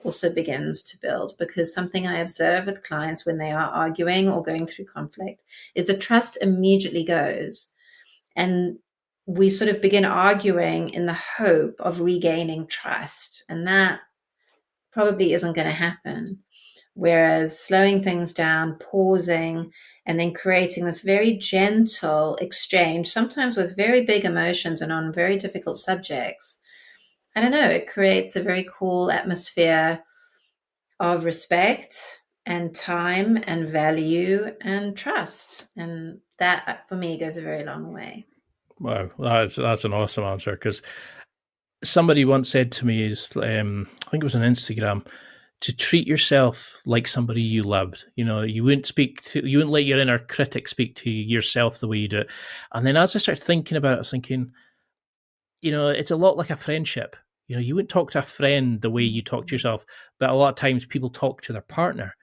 also begins to build, because something I observe with clients when they are arguing or going through conflict is the trust immediately goes, and we sort of begin arguing in the hope of regaining trust, and that probably isn't going to happen. Whereas slowing things down, pausing, and then creating this very gentle exchange, sometimes with very big emotions and on very difficult subjects, I don't know, it creates a very cool atmosphere of respect and time and value and trust. And that, for me, goes a very long way. Wow, that's an awesome answer, because somebody once said to me, I think it was on Instagram, to treat yourself like somebody you loved. You wouldn't let your inner critic speak to yourself the way you do it. And then as I started thinking about it, I was thinking, it's a lot like a friendship. You wouldn't talk to a friend the way you talk to yourself, but a lot of times people talk to their partner.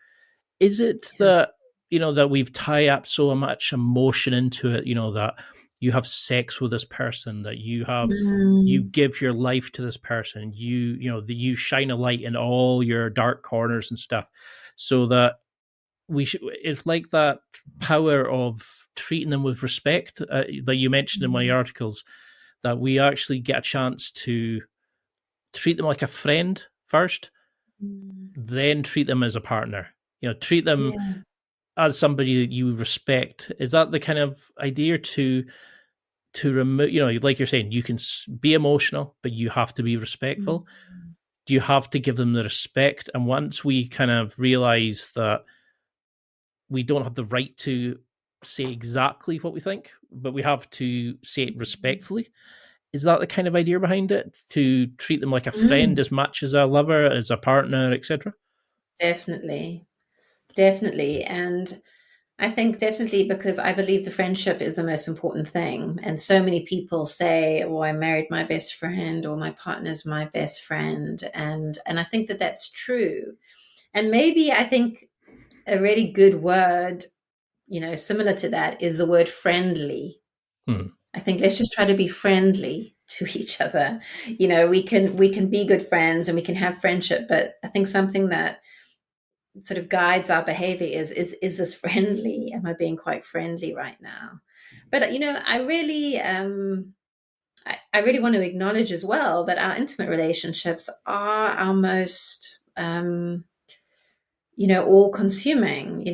Is it that, that we've tied up so much emotion into it, that you have sex with this person, that you give your life to this person, you shine a light in all your dark corners and stuff, so that it's like that power of treating them with respect that you mentioned in one of your articles, that we actually get a chance to treat them like a friend first, then treat them as a partner. Treat them as somebody that you respect. Is that the kind of idea to remove? Like you're saying, you can be emotional, but you have to be respectful. Do you have to give them the respect? And once we kind of realize that we don't have the right to say exactly what we think, but we have to say it respectfully. Is that the kind of idea behind it? To treat them like a friend as much as a lover, as a partner, etc.? Definitely. And I think definitely, because I believe the friendship is the most important thing. And so many people say, oh, I married my best friend, or my partner's my best friend. And I think that that's true. And maybe I think a really good word, similar to that, is the word friendly. I think let's just try to be friendly to each other. We can be good friends and we can have friendship, but I think something that sort of guides our behavior is this friendly? Am I being quite friendly right now? But I really want to acknowledge as well that our intimate relationships are our most all consuming.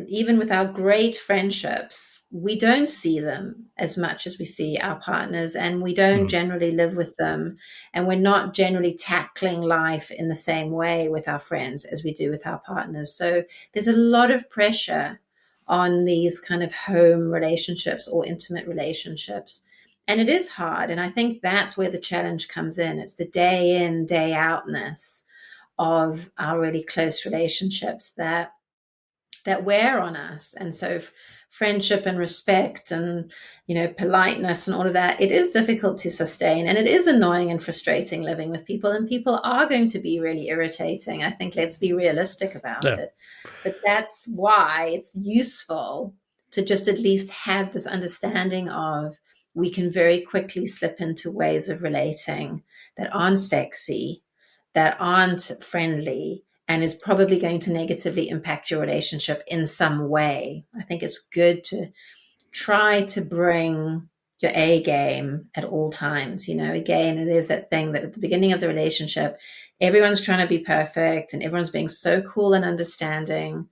Even with our great friendships, we don't see them as much as we see our partners, and we don't generally live with them, and we're not generally tackling life in the same way with our friends as we do with our partners. So there's a lot of pressure on these kind of home relationships or intimate relationships, and it is hard. And I think that's where the challenge comes in. It's the day in, day outness of our really close relationships that wear on us. And so friendship and respect and, politeness and all of that, it is difficult to sustain, and it is annoying and frustrating living with people, and people are going to be really irritating. I think let's be realistic about it. But that's why it's useful to just at least have this understanding of, we can very quickly slip into ways of relating that aren't sexy, that aren't friendly, and is probably going to negatively impact your relationship in some way. I think it's good to try to bring your A game at all times. Again, it is that thing that at the beginning of the relationship, everyone's trying to be perfect and everyone's being so cool and understanding.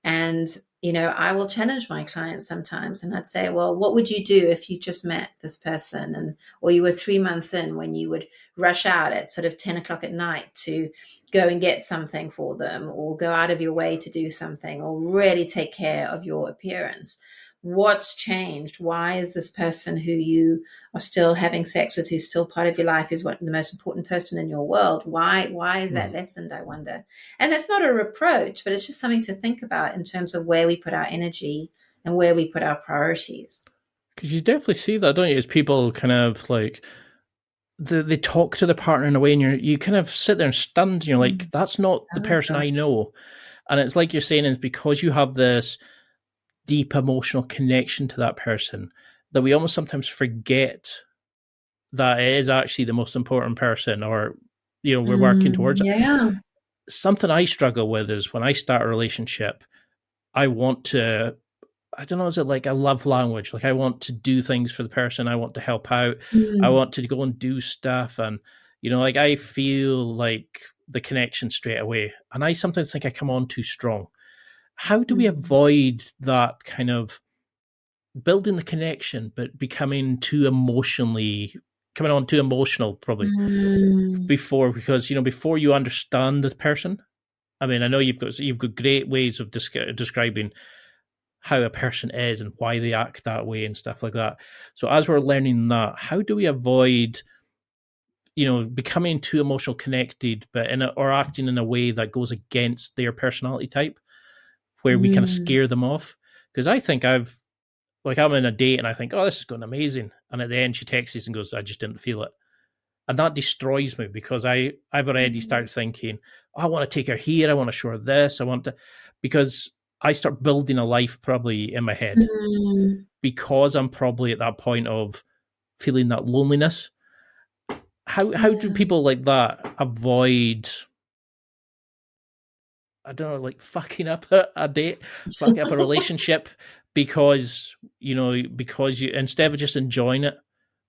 And, I will challenge my clients sometimes, and I'd say, well, what would you do if you just met this person or you were 3 months in, when you would rush out at sort of 10 o'clock at night to go and get something for them, or go out of your way to do something, or really take care of your appearance? What's changed? Why is this person who you are still having sex with, who's still part of your life, is the most important person in your world? Why is that lessened, I wonder? And that's not a reproach, but it's just something to think about in terms of where we put our energy and where we put our priorities. Because you definitely see that, don't you? As people kind of like, they talk to the partner in a way, and you kind of sit there and stunned, and you're like, that's not the person I know. And it's like you're saying, is because you have this deep emotional connection to that person, that we almost sometimes forget that it is actually the most important person, or we're working towards it. Yeah. Something I struggle with is when I start a relationship, I want to, I don't know, is it like a love language? Like, I want to do things for the person, I want to help out, I want to go and do stuff, and like, I feel like the connection straight away, and I sometimes think I come on too strong. How do we avoid that kind of building the connection, but becoming coming on too emotional, probably because before you understand the person? I mean, I know you've got great ways of describing how a person is and why they act that way and stuff like that. So as we're learning that, how do we avoid becoming too emotional connected, but or acting in a way that goes against their personality type, where we kind of scare them off? Because I think I'm in a date and I think, oh, this is going amazing. And at the end, she texts us and goes, I just didn't feel it. And that destroys me, because I've already started thinking, oh, I want to take her here. I want to show her this. Because I start building a life probably in my head, because I'm probably at that point of feeling that loneliness. How do people like that avoid, I don't know, like fucking up a date, fucking up a relationship, because you, instead of just enjoying it,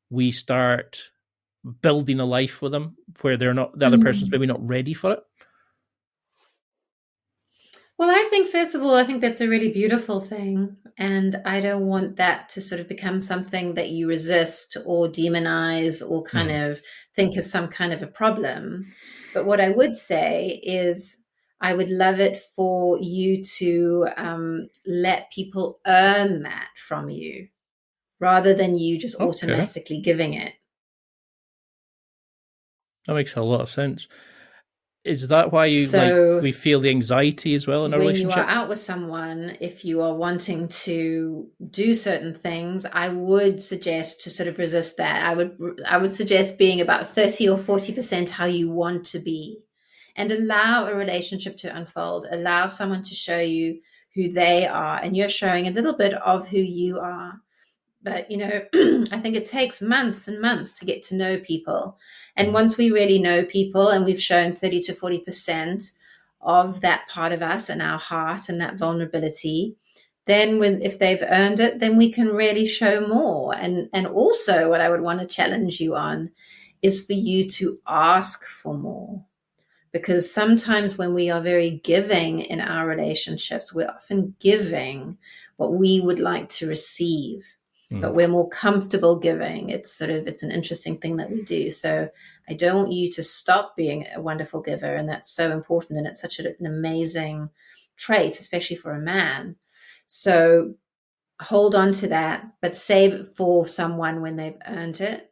we start building a life with them where they're not, the other person's maybe not ready for it? Well, I think, first of all, I think that's a really beautiful thing. And I don't want that to sort of become something that you resist or demonize or kind of think is some kind of a problem. But what I would say is, I would love it for you to let people earn that from you, rather than you just automatically giving it. That makes a lot of sense. Is that why we feel the anxiety as well in a relationship? When you are out with someone, if you are wanting to do certain things, I would suggest to sort of resist that. I would suggest being about 30 or 40% how you want to be, and allow a relationship to unfold. Allow someone to show you who they are, and you're showing a little bit of who you are. But, I think it takes months and months to get to know people. And once we really know people and we've shown 30 to 40% of that part of us and our heart and that vulnerability, then if they've earned it, then we can really show more. And also, what I would want to challenge you on is for you to ask for more. Because sometimes when we are very giving in our relationships, we're often giving what we would like to receive. But we're more comfortable giving. It's an interesting thing that we do. So I don't want you to stop being a wonderful giver. And that's so important. And it's such an amazing trait, especially for a man. So hold on to that, but save it for someone when they've earned it.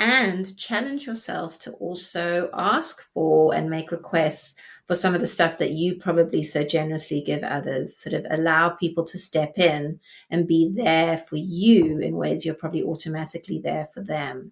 and challenge yourself to also ask for and make requests for some of the stuff that you probably so generously give others. Sort of allow people to step in and be there for you in ways you're probably automatically there for them.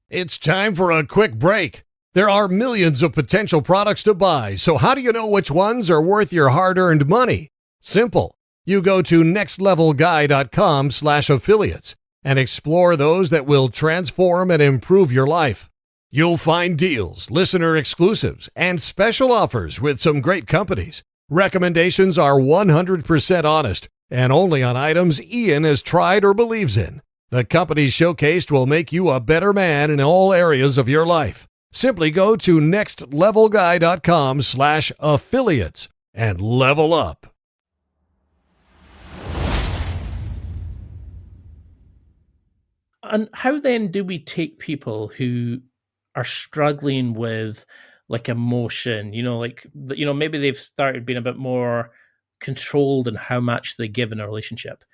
It's time for a quick break. There are millions of potential products to buy, so how do you know which ones are worth your hard-earned money? Simple. You go to nextlevelguy.com/affiliates and explore those that will transform and improve your life. You'll find deals, listener exclusives, and special offers with some great companies. Recommendations are 100% honest and only on items Ian has tried or believes in. The companies showcased will make you a better man in all areas of your life. Simply go to nextlevelguy.com/affiliates and level up. And how then do we take people who are struggling with like emotion, maybe they've started being a bit more controlled in how much they give in a relationship.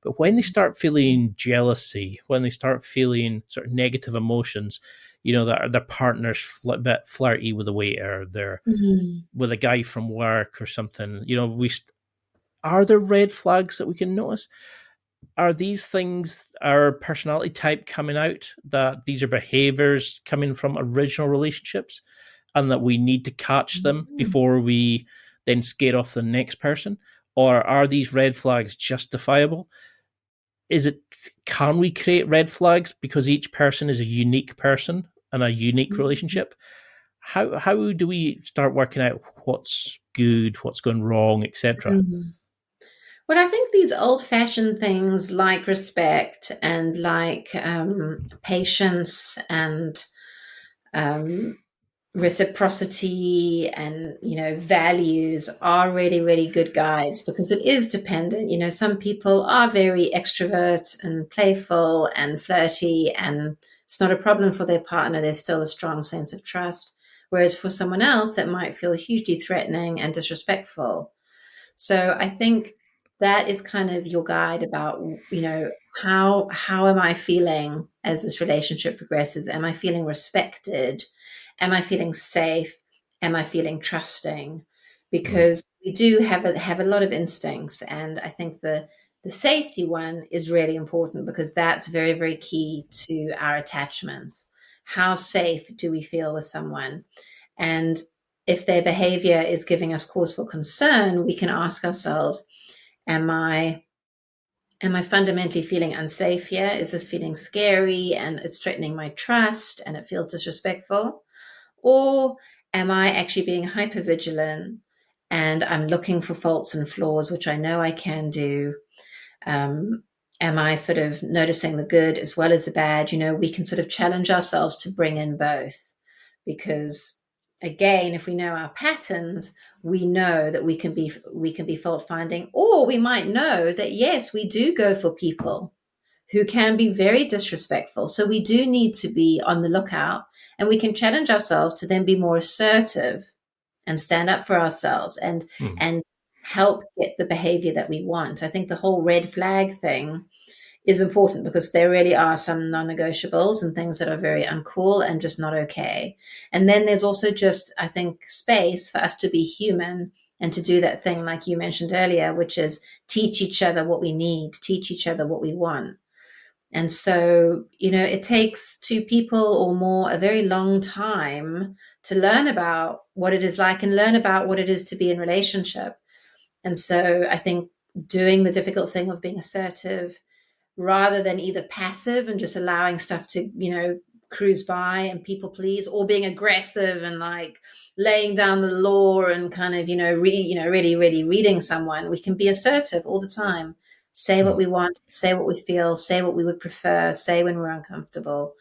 But when they start feeling jealousy, when they start feeling sort of negative emotions, that their partner's a bit flirty with a waiter, they're with a guy from work or something, are there red flags that we can notice? Are these things our personality type coming out, that these are behaviors coming from original relationships and that we need to catch them before we then scare off the next person? Or are these red flags justifiable? Can we create red flags because each person is a unique person and a unique relationship? How do we start working out what's good, what's going wrong, etc.? Well, I think these old-fashioned things like respect and like patience and reciprocity and, values are really, really good guides, because it is dependent. Some people are very extrovert and playful and flirty, and it's not a problem for their partner. There's still a strong sense of trust. Whereas for someone else, that might feel hugely threatening and disrespectful. So I think that is kind of your guide about, how am I feeling as this relationship progresses? Am I feeling respected? Am I feeling safe? Am I feeling trusting? Because we do have a lot of instincts, and I think the safety one is really important, because that's very, very key to our attachments. How safe do we feel with someone? And if their behavior is giving us cause for concern, we can ask ourselves, Am I fundamentally feeling unsafe here? Is this feeling scary and it's threatening my trust and it feels disrespectful? Or am I actually being hypervigilant and I'm looking for faults and flaws, which I know I can do? Am I sort of noticing the good as well as the bad? We can sort of challenge ourselves to bring in both, because again, if we know our patterns, we know that we can be fault finding, or we might know that, yes, we do go for people who can be very disrespectful. So we do need to be on the lookout, and we can challenge ourselves to then be more assertive and stand up for ourselves and help get the behavior that we want. I think the whole red flag thing is important, because there really are some non-negotiables and things that are very uncool and just not okay. And then there's also just, I think, space for us to be human and to do that thing like you mentioned earlier, which is teach each other what we need, teach each other what we want. And so, it takes two people or more a very long time to learn about what it is like and learn about what it is to be in relationship. And so I think doing the difficult thing of being assertive, rather than either passive and just allowing stuff to, cruise by and people please, or being aggressive and like laying down the law and kind of, really, really reading someone. We can be assertive all the time. Say what we want, say what we feel, say what we would prefer, say when we're uncomfortable.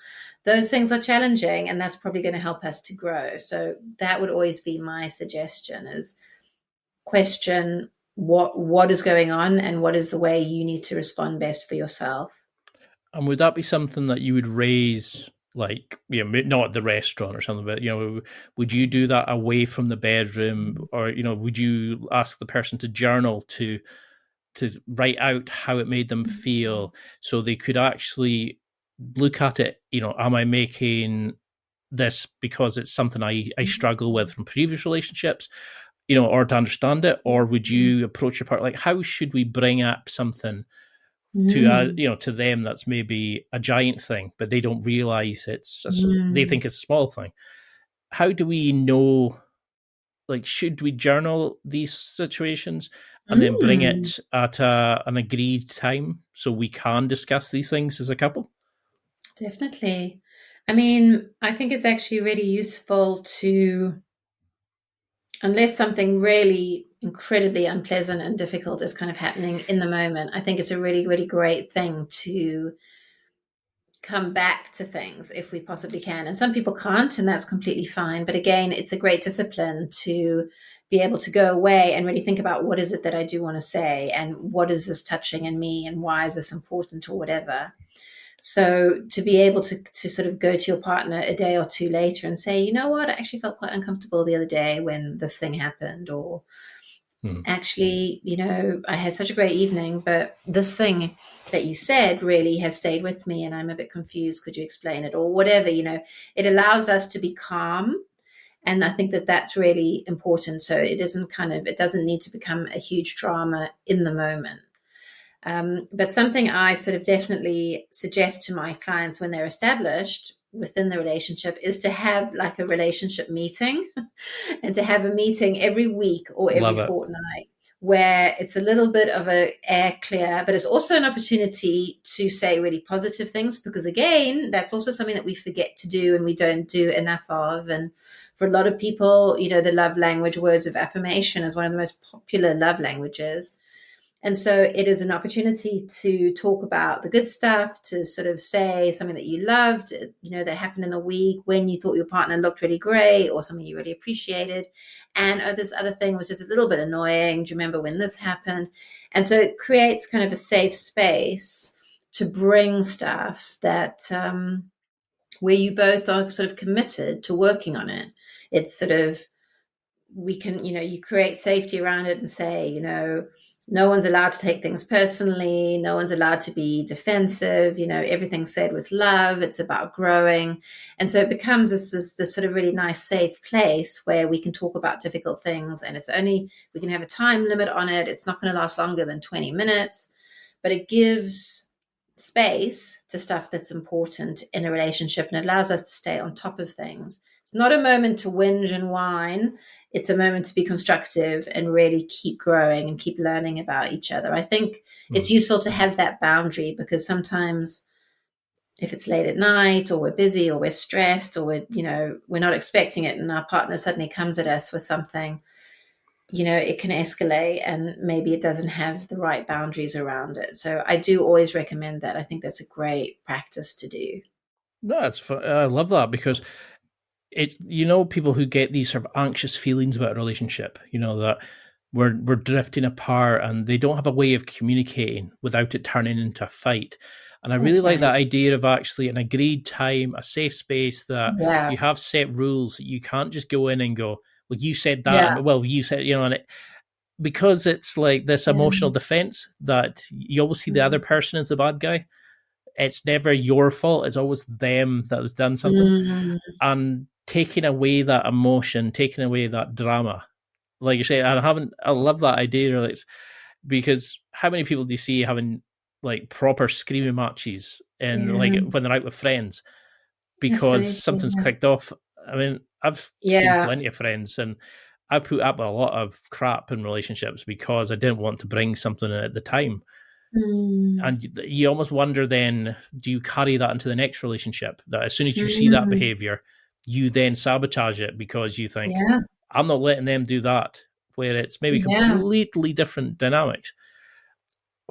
Those things are challenging, and that's probably going to help us to grow. So that would always be my suggestion, is question what is going on and what is the way you need to respond best for yourself. And would that be something that you would raise, like, not at the restaurant or something, but, would you do that away from the bedroom? Or, would you ask the person to journal to to write out how it made them feel, so they could actually look at it, am I making this because it's something I struggle with from previous relationships, or to understand it? Or would you approach your partner like, how should we bring up something to to them that's maybe a giant thing, but they don't realize they think it's a small thing? How do we know, like, should we journal these situations and then bring it at an agreed time so we can discuss these things as a couple? Definitely. I mean, I think it's actually really useful to, unless something really incredibly unpleasant and difficult is kind of happening in the moment, I think it's a really, really great thing to come back to things if we possibly can. And some people can't, and that's completely fine. But again, it's a great discipline to be able to go away and really think about, what is it that I do want to say, and what is this touching in me, and why is this important, or whatever. So to be able to sort of go to your partner a day or two later and say, you know what, I actually felt quite uncomfortable the other day when this thing happened, or actually, I had such a great evening, but this thing that you said really has stayed with me and I'm a bit confused. Could you explain it? Or whatever, it allows us to be calm. And I think that that's really important. So it doesn't need to become a huge drama in the moment. But something I sort of definitely suggest to my clients when they're established within the relationship is to have like a relationship meeting and to have a meeting every week or every fortnight, where it's a little bit of a air clear, but it's also an opportunity to say really positive things, because again, that's also something that we forget to do and we don't do enough of. And for a lot of people, the love language, words of affirmation, is one of the most popular love languages. And so it is an opportunity to talk about the good stuff, to sort of say something that you loved, that happened in the week when you thought your partner looked really great, or something you really appreciated. And this other thing was just a little bit annoying. Do you remember when this happened? And so it creates kind of a safe space to bring stuff that where you both are sort of committed to working on it. It's sort of, we can, you create safety around it and say, no one's allowed to take things personally. No one's allowed to be defensive. Everything's said with love. It's about growing. And so it becomes this sort of really nice, safe place where we can talk about difficult things. And we can have a time limit on it. It's not going to last longer than 20 minutes, but it gives space to stuff that's important in a relationship, and it allows us to stay on top of things. It's not a moment to whinge and whine. It's a moment to be constructive and really keep growing and keep learning about each other. I think it's useful to have that boundary, because sometimes if it's late at night, or we're busy, or we're stressed, or we're not expecting it, and our partner suddenly comes at us with something, it can escalate, and maybe it doesn't have the right boundaries around it. So I do always recommend that. I think that's a great practice to do. No, I love that, because it's, people who get these sort of anxious feelings about a relationship, that we're drifting apart, and they don't have a way of communicating without it turning into a fight. And I really like that idea of actually an agreed time, a safe space, that you have set rules, that you can't just go in and go, well, you said that, well, you said, and because it's like this emotional defense that you always see the other person as the bad guy. It's never your fault. It's always them that has done something. And taking away that emotion, taking away that drama, like you say, I love that idea, like, because how many people do you see having like proper screaming matches and like when they're out with friends because something's clicked off? I mean, I've seen plenty of friends, and I've put up with a lot of crap in relationships because I didn't want to bring something in at the time. And you almost wonder then, do you carry that into the next relationship? That as soon as you see that behavior, you then sabotage it because you think, I'm not letting them do that, where it's maybe completely different dynamics.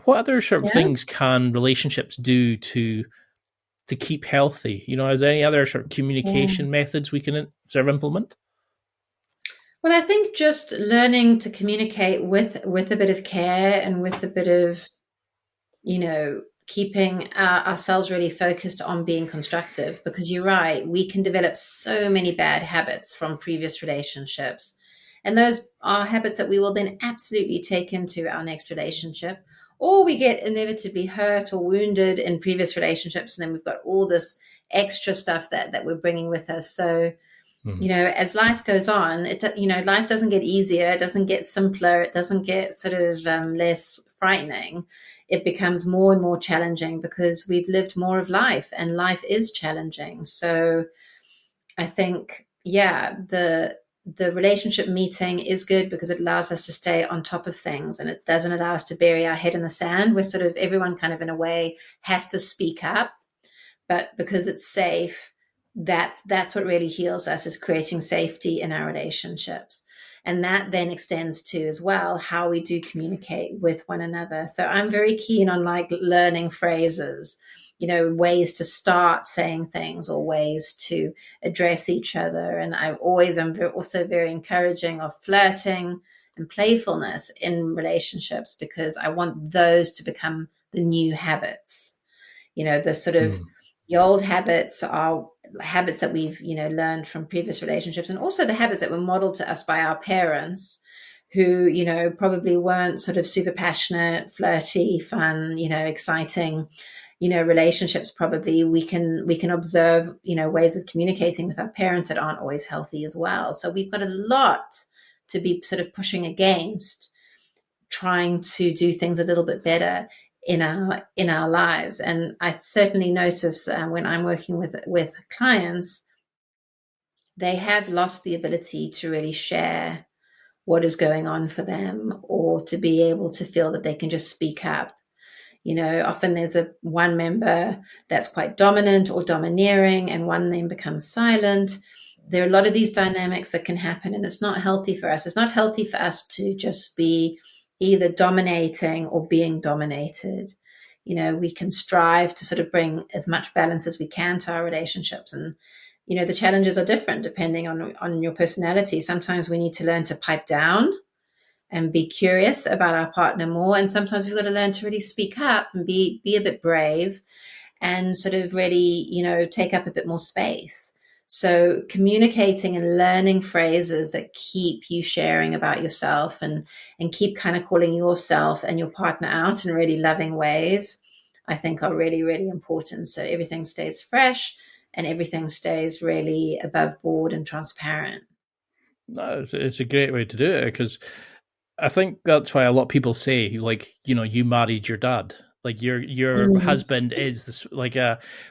What other sort of things can relationships do to keep healthy? Is there any other sort of communication methods we can sort of implement? Well, I think just learning to communicate with a bit of care and with a bit of, keeping ourselves really focused on being constructive, because you're right, we can develop so many bad habits from previous relationships. And those are habits that we will then absolutely take into our next relationship, or we get inevitably hurt or wounded in previous relationships, and then we've got all this extra stuff that we're bringing with us. So, as life goes on, life doesn't get easier, it doesn't get simpler, it doesn't get sort of less frightening. It becomes more and more challenging because we've lived more of life, and life is challenging. So I think, the relationship meeting is good because it allows us to stay on top of things, and it doesn't allow us to bury our head in the sand. We're sort of, everyone kind of in a way has to speak up, but because it's safe, that's what really heals us, is creating safety in our relationships. And that then extends to as well how we do communicate with one another. So I'm very keen on like learning phrases, ways to start saying things or ways to address each other. And I always am also very encouraging of flirting and playfulness in relationships, because I want those to become the new habits. The sort of the old habits are habits that we've, learned from previous relationships, and also the habits that were modeled to us by our parents, who, probably weren't sort of super passionate, flirty, fun, exciting, relationships. Probably we can observe, ways of communicating with our parents that aren't always healthy as well. So we've got a lot to be sort of pushing against, trying to do things a little bit better in our lives. And I certainly notice when I'm working with clients, they have lost the ability to really share what is going on for them, or to be able to feel that they can just speak up. Often there's one member that's quite dominant or domineering, and one then becomes silent. There are a lot of these dynamics that can happen, and it's not healthy for us. It's not healthy for us to just be either dominating or being dominated. We can strive to sort of bring as much balance as we can to our relationships. And, the challenges are different depending on your personality. Sometimes we need to learn to pipe down and be curious about our partner more. And sometimes we've got to learn to really speak up and be a bit brave and sort of really, take up a bit more space. So communicating and learning phrases that keep you sharing about yourself and keep kind of calling yourself and your partner out in really loving ways, I think are really, really important. So everything stays fresh and everything stays really above board and transparent. No, it's a great way to do it, because I think that's why a lot of people say, like, you married your dad. Like your husband is this, like,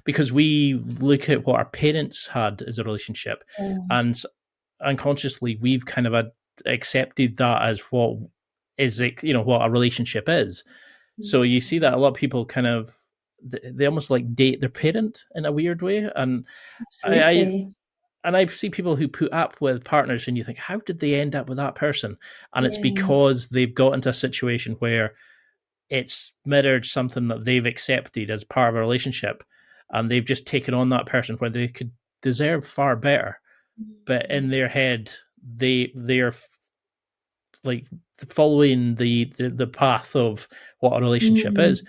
because we look at what our parents had as a relationship, and unconsciously we've kind of accepted that as what is it, what a relationship is. So you see that a lot of people kind of, they almost like date their parent in a weird way, and Absolutely. I see people who put up with partners, and you think, how did they end up with that person? And it's because they've got into a situation where it's mirrored something that they've accepted as part of a relationship, and they've just taken on that person where they could deserve far better. But in their head, they're like following the path of what a relationship is.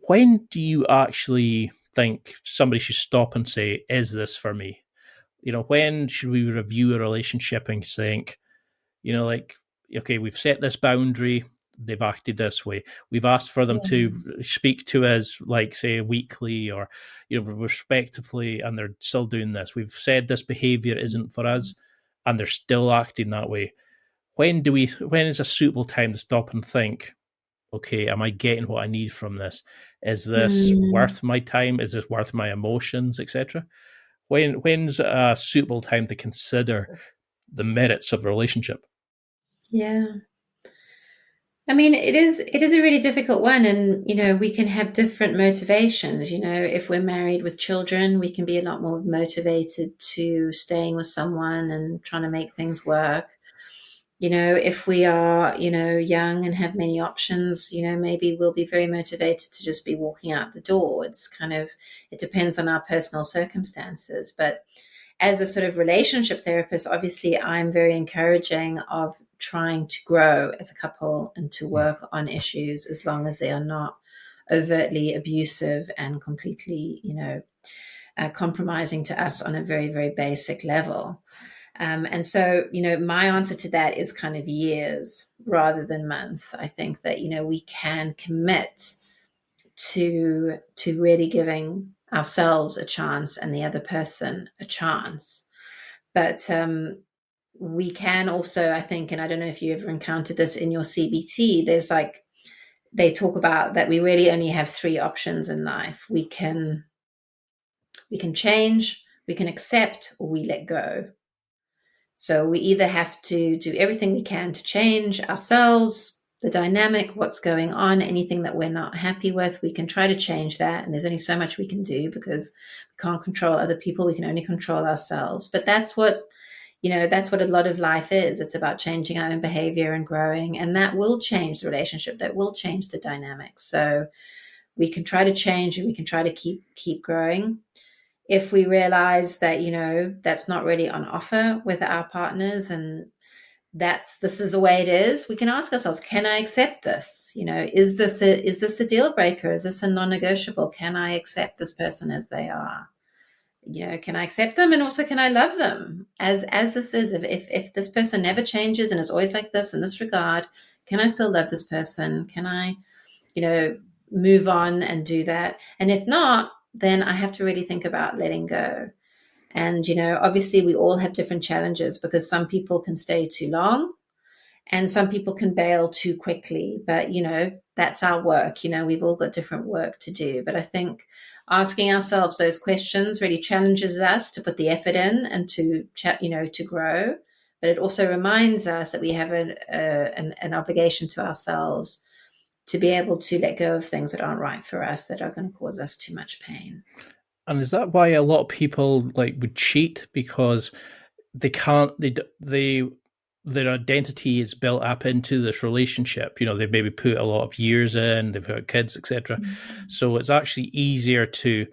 When do you actually think somebody should stop and say, is this for me? When should we review a relationship and think, like, okay, we've set this boundary, they've acted this way, we've asked for them to speak to us, like, say, weekly or, respectively, and they're still doing this. We've said this behavior isn't for us, and they're still acting that way. When is a suitable time to stop and think, okay, am I getting what I need from this? Is this worth my time? Is this worth my emotions, etc.? When's a suitable time to consider the merits of a relationship? Yeah. I mean, it is a really difficult one. And, we can have different motivations. If we're married with children, we can be a lot more motivated to staying with someone and trying to make things work. If we are, young and have many options, maybe we'll be very motivated to just be walking out the door. It depends on our personal circumstances. But as a sort of relationship therapist, obviously I'm very encouraging of trying to grow as a couple and to work on issues, as long as they are not overtly abusive and completely, compromising to us on a very, very basic level. And so, my answer to that is kind of years rather than months. I think that, we can commit to really giving ourselves a chance and the other person a chance. But we can also, I think, and I don't know if you ever encountered this in your CBT, there's they talk about that we really only have three options in life. We can change, we can accept, or we let go. So we either have to do everything we can to change ourselves, the dynamic, what's going on, anything that we're not happy with, we can try to change that. And there's only so much we can do because we can't control other people. We can only control ourselves. But that's what a lot of life is. It's about changing our own behavior and growing. And that will change the relationship. That will change the dynamic. So we can try to change and we can try to keep growing. If we realize that, that's not really on offer with our partners and this is the way it is, we can ask ourselves, can I accept this? Is this a deal breaker? Is this a non-negotiable? Can I accept this person as they are? Can I accept them? And also, can I love them as this is? If this person never changes and is always like this in this regard, can I still love this person? Can I, move on and do that? And if not, then I have to really think about letting go. And, obviously we all have different challenges because some people can stay too long and some people can bail too quickly. But, that's our work. We've all got different work to do. But I think asking ourselves those questions really challenges us to put the effort in and to grow. But it also reminds us that we have an obligation to ourselves to be able to let go of things that aren't right for us, that are going to cause us too much pain. And is that why a lot of people would cheat, because they can't? Their identity is built up into this relationship. They've maybe put a lot of years in, they've got kids, etc. Mm-hmm. So it's actually easier to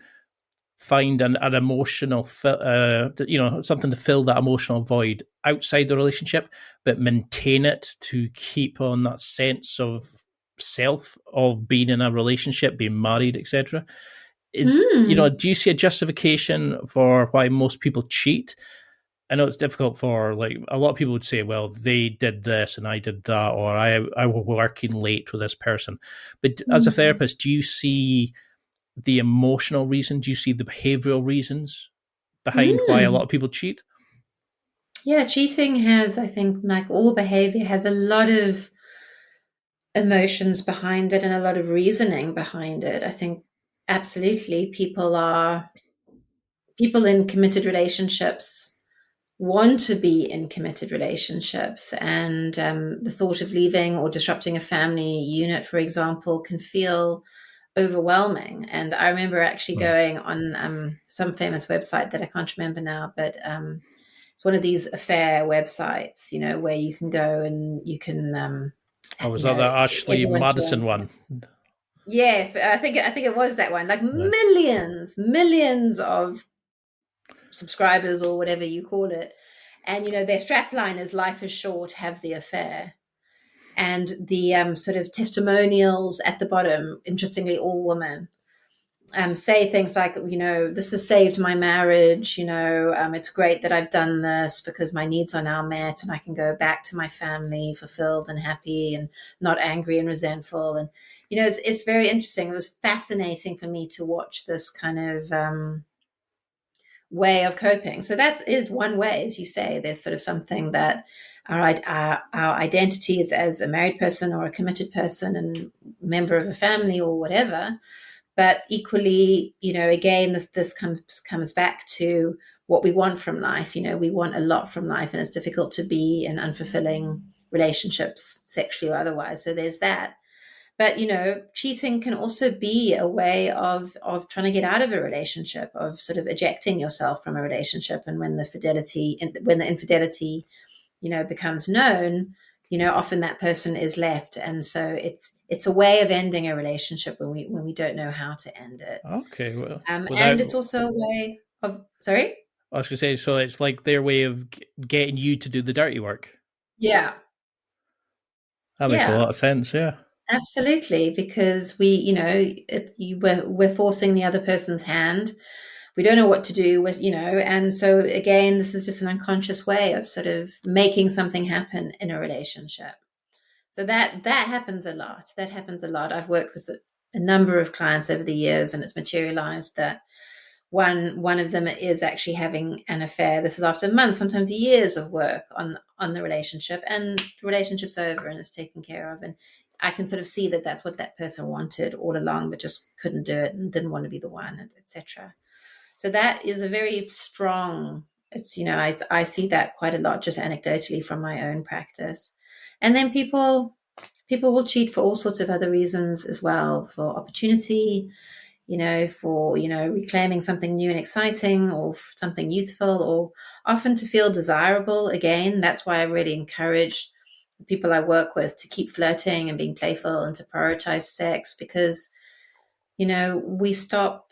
find an emotional, something to fill that emotional void outside the relationship, but maintain it to keep on that sense of self of being in a relationship, being married, etc. Do you see a justification for why most people cheat? I know it's difficult for a lot of people would say, well, they did this and I did that, or I was working late with this person. But as a therapist, do you see the emotional reason? Do you see the behavioral reasons behind why a lot of people cheat? Yeah, cheating has, I think, like all behavior, has a lot of emotions behind it and a lot of reasoning behind it. I think absolutely people in committed relationships want to be in committed relationships, and the thought of leaving or disrupting a family unit, for example, can feel overwhelming. And I remember actually going on some famous website that I can't remember now, but it's one of these affair websites, where you can go and you can was that the Ashley Madison one? Yes, I think it was that one. Millions of subscribers or whatever you call it, and their strapline is "Life is short, have the affair," and the sort of testimonials at the bottom, interestingly, all women, say things like, this has saved my marriage. It's great that I've done this because my needs are now met and I can go back to my family fulfilled and happy and not angry and resentful. And it's very interesting. It was fascinating for me to watch this kind of way of coping. So that is one way, as you say. There's sort of something that our identity is as a married person or a committed person and member of a family or whatever. But equally, again, this comes back to what we want from life. We want a lot from life, and it's difficult to be in unfulfilling relationships, sexually or otherwise. So there's that. But, cheating can also be a way of trying to get out of a relationship, of sort of ejecting yourself from a relationship. And when the infidelity, becomes known, often that person is left. And so it's a way of ending a relationship when we don't know how to end it. Okay. Well, and it's also a way of, sorry? I was going to say, so it's like their way of getting you to do the dirty work. Yeah. That makes a lot of sense. Yeah. Absolutely. Because we're forcing the other person's hand. we don't know what to do with, and so again, this is just an unconscious way of sort of making something happen in a relationship. So that happens a lot. I've worked with a number of clients over the years, and it's materialized that one of them is actually having an affair. This is after months, sometimes years of work on the relationship, and the relationship's over and it's taken care of. And I can sort of see that that's what that person wanted all along, but just couldn't do it and didn't want to be the one, etc. So that is a very strong. It's I see that quite a lot just anecdotally from my own practice. And then people will cheat for all sorts of other reasons as well, for opportunity, for, reclaiming something new and exciting, or something youthful, or often to feel desirable. Again, that's why I really encourage the people I work with to keep flirting and being playful and to prioritize sex, because, we stop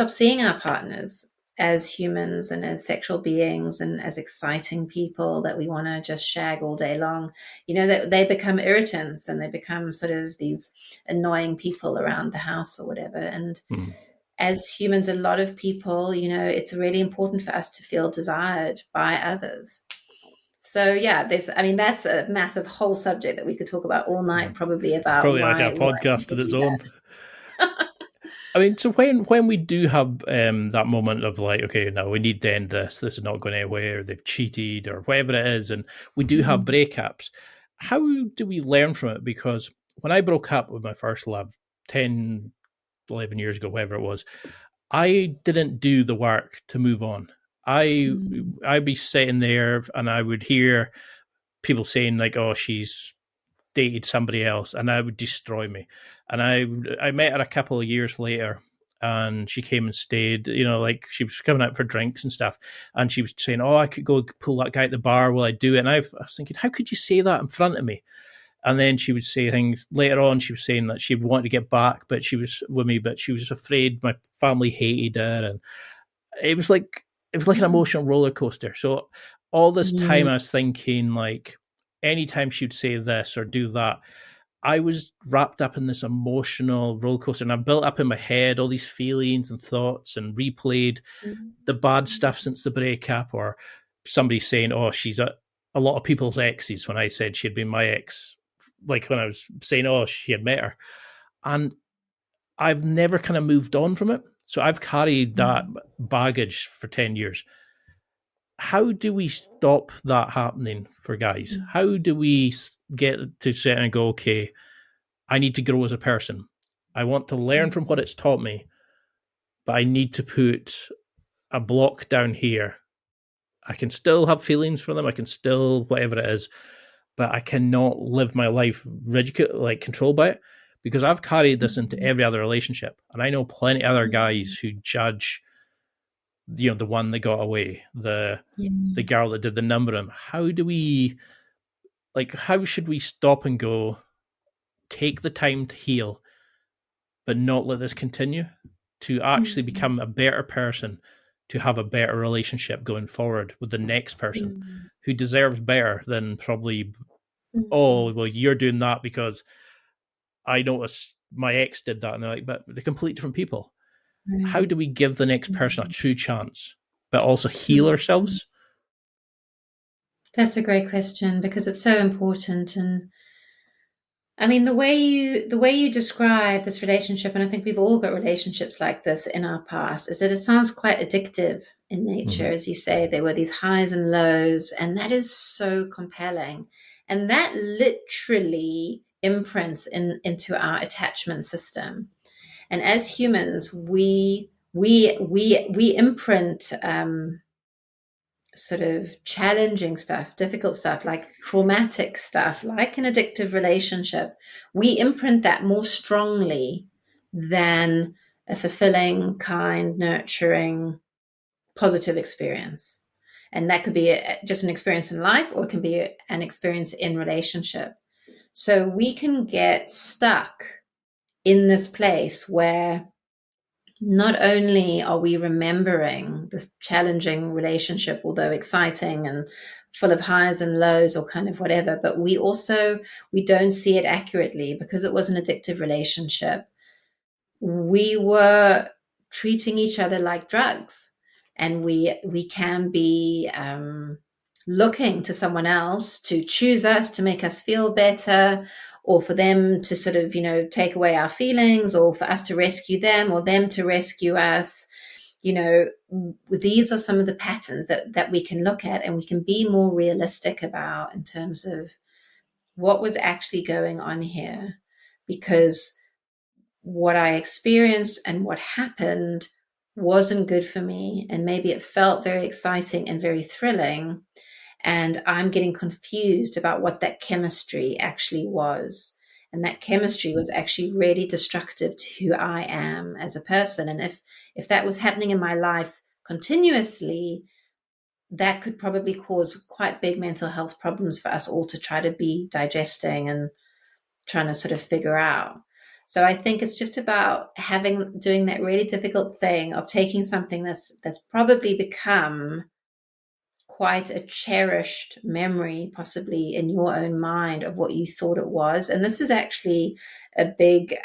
seeing our partners as humans and as sexual beings and as exciting people that we want to just shag all day long. That they become irritants and they become sort of these annoying people around the house or whatever. And as humans, a lot of people, it's really important for us to feel desired by others. So yeah, that's a massive whole subject that we could talk about all night, probably about probably like a podcast of its own. I mean, so when we do have that moment of like, okay, now we need to end this is not going anywhere, they've cheated or whatever it is, and we do have breakups, how do we learn from it? Because when I broke up with my first love 10, 11 years ago, whatever it was, I didn't do the work to move on. I'd be sitting there and I would hear people saying like, oh, she's dated somebody else, and that would destroy me. And I met her a couple of years later, and she came and stayed, like she was coming out for drinks and stuff, and she was saying, oh, I could go pull that guy at the bar while I do it. And I was thinking, how could you say that in front of me? And then she would say things later on. She was saying that she wanted to get back, but she was with me, but she was afraid my family hated her. And it was like an emotional roller coaster. So all this time I was thinking, like, anytime she'd say this or do that, I was wrapped up in this emotional roller coaster, and I built up in my head all these feelings and thoughts and replayed the bad stuff since the breakup, or somebody saying, oh, she's a lot of people's exes, when I said she had been my ex, like when I was saying, oh, she had met her. And I've never kind of moved on from it. So I've carried that baggage for 10 years. How do we stop that happening for guys? How do we get to sit and go, okay, I need to grow as a person. I want to learn from what it's taught me, but I need to put a block down here. I can still have feelings for them. I can still, whatever it is, but I cannot live my life controlled by it, because I've carried this into every other relationship. And I know plenty of other guys who judge, the one that got away, the girl that did the number on him. How do we, how should we stop and go, take the time to heal, but not let this continue, to actually become a better person, to have a better relationship going forward with the next person who deserves better than probably, oh, well, you're doing that because I noticed my ex did that. And they're like, but they're completely different people. How do we give the next person a true chance, but also heal ourselves? That's a great question, because it's so important. And I mean, the way you describe this relationship, and I think we've all got relationships like this in our past, is that it sounds quite addictive in nature. As you say, there were these highs and lows, and that is so compelling. And that literally imprints into our attachment system. And as humans, we imprint sort of challenging stuff, difficult stuff, like traumatic stuff, like an addictive relationship. We imprint that more strongly than a fulfilling, kind, nurturing, positive experience. And that could be just an experience in life, or it can be an experience in relationship. So we can get stuck in this place where not only are we remembering this challenging relationship, although exciting and full of highs and lows or kind of whatever, but we don't see it accurately, because it was an addictive relationship. We were treating each other like drugs. And we can be looking to someone else to choose us, to make us feel better, or for them to sort of, take away our feelings, or for us to rescue them, or them to rescue us. These are some of the patterns that we can look at, and we can be more realistic about in terms of what was actually going on here. Because what I experienced and what happened wasn't good for me. And maybe it felt very exciting and very thrilling. And I'm getting confused about what that chemistry actually was. And that chemistry was actually really destructive to who I am as a person. And if that was happening in my life continuously, that could probably cause quite big mental health problems for us all to try to be digesting and trying to sort of figure out. So I think it's just about doing that really difficult thing of taking something that's probably become quite a cherished memory, possibly in your own mind, of what you thought it was. And this is actually a big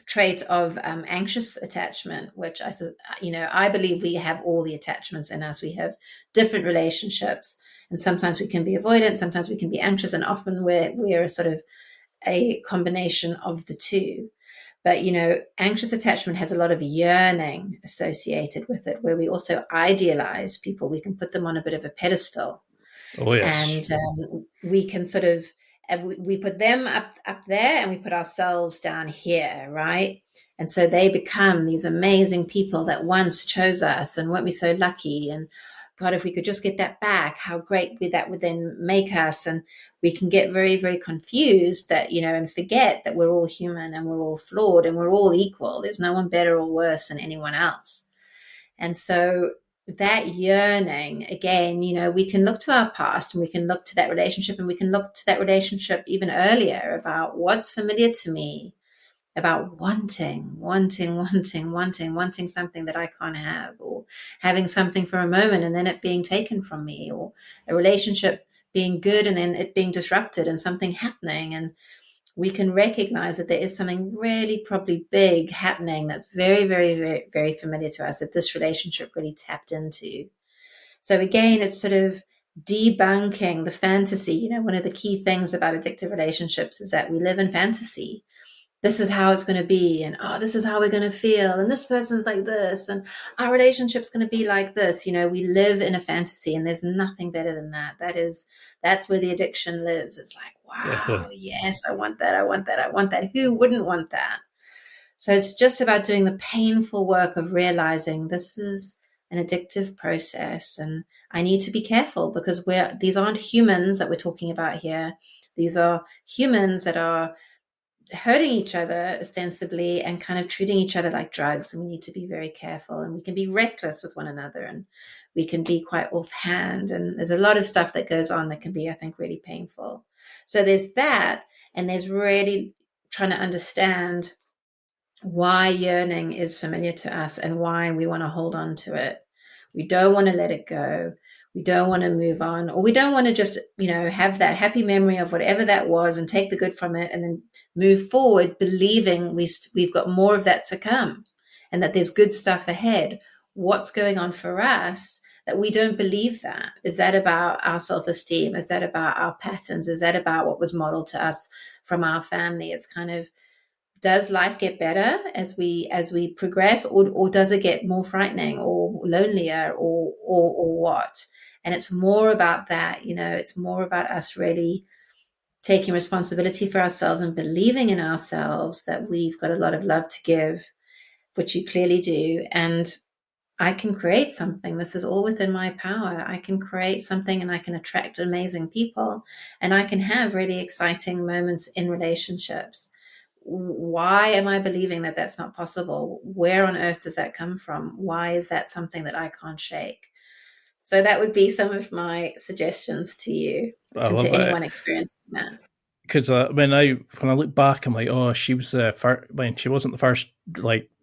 trait of anxious attachment, which I believe we have all the attachments in us. We have different relationships, and sometimes we can be avoidant, sometimes we can be anxious, and often we're sort of a combination of the two. But, anxious attachment has a lot of yearning associated with it, where we also idealize people. We can put them on a bit of a pedestal. Oh, yes. And we can sort of, we put them up there and we put ourselves down here, right? And so they become these amazing people that once chose us, and weren't we so lucky? And God, if we could just get that back, how great that would then make us. And we can get very, very confused that, and forget that we're all human and we're all flawed and we're all equal. There's no one better or worse than anyone else. And so that yearning, again, we can look to our past, and we can look to that relationship, and we can look to that relationship even earlier about what's familiar to me, about wanting something that I can't have, or having something for a moment and then it being taken from me, or a relationship being good and then it being disrupted and something happening. And we can recognize that there is something really probably big happening that's very, very, very, very familiar to us, that this relationship really tapped into. So again, it's sort of debunking the fantasy. One of the key things about addictive relationships is that we live in fantasy. This is how it's going to be, and this is how we're going to feel, and this person's like this, and our relationship's going to be like this. We live in a fantasy, and there's nothing better than that. That's where the addiction lives. It's like, wow, yes, I want that, I want that, I want that. Who wouldn't want that? So it's just about doing the painful work of realizing this is an addictive process, and I need to be careful, because these aren't humans that we're talking about here. These are humans that are hurting each other ostensibly and kind of treating each other like drugs. And we need to be very careful, and we can be reckless with one another, and we can be quite offhand. And there's a lot of stuff that goes on that can be, I think, really painful. So there's that. And there's really trying to understand why yearning is familiar to us and why we want to hold on to it. We don't want to let it go. We don't want to move on, or we don't want to just, have that happy memory of whatever that was and take the good from it and then move forward, believing we've got more of that to come and that there's good stuff ahead. What's going on for us that we don't believe that? Is that about our self-esteem? Is that about our patterns? Is that about what was modeled to us from our family? It's kind of, does life get better as we progress, or does it get more frightening or lonelier or what? And it's more about that, it's more about us really taking responsibility for ourselves and believing in ourselves that we've got a lot of love to give, which you clearly do. And I can create something. This is all within my power. I can create something, and I can attract amazing people, and I can have really exciting moments in relationships. Why am I believing that that's not possible? Where on earth does that come from? Why is that something that I can't shake? So that would be some of my suggestions to you and to anyone experiencing that. Because when I look back, I'm like, oh, she was the first. She wasn't the first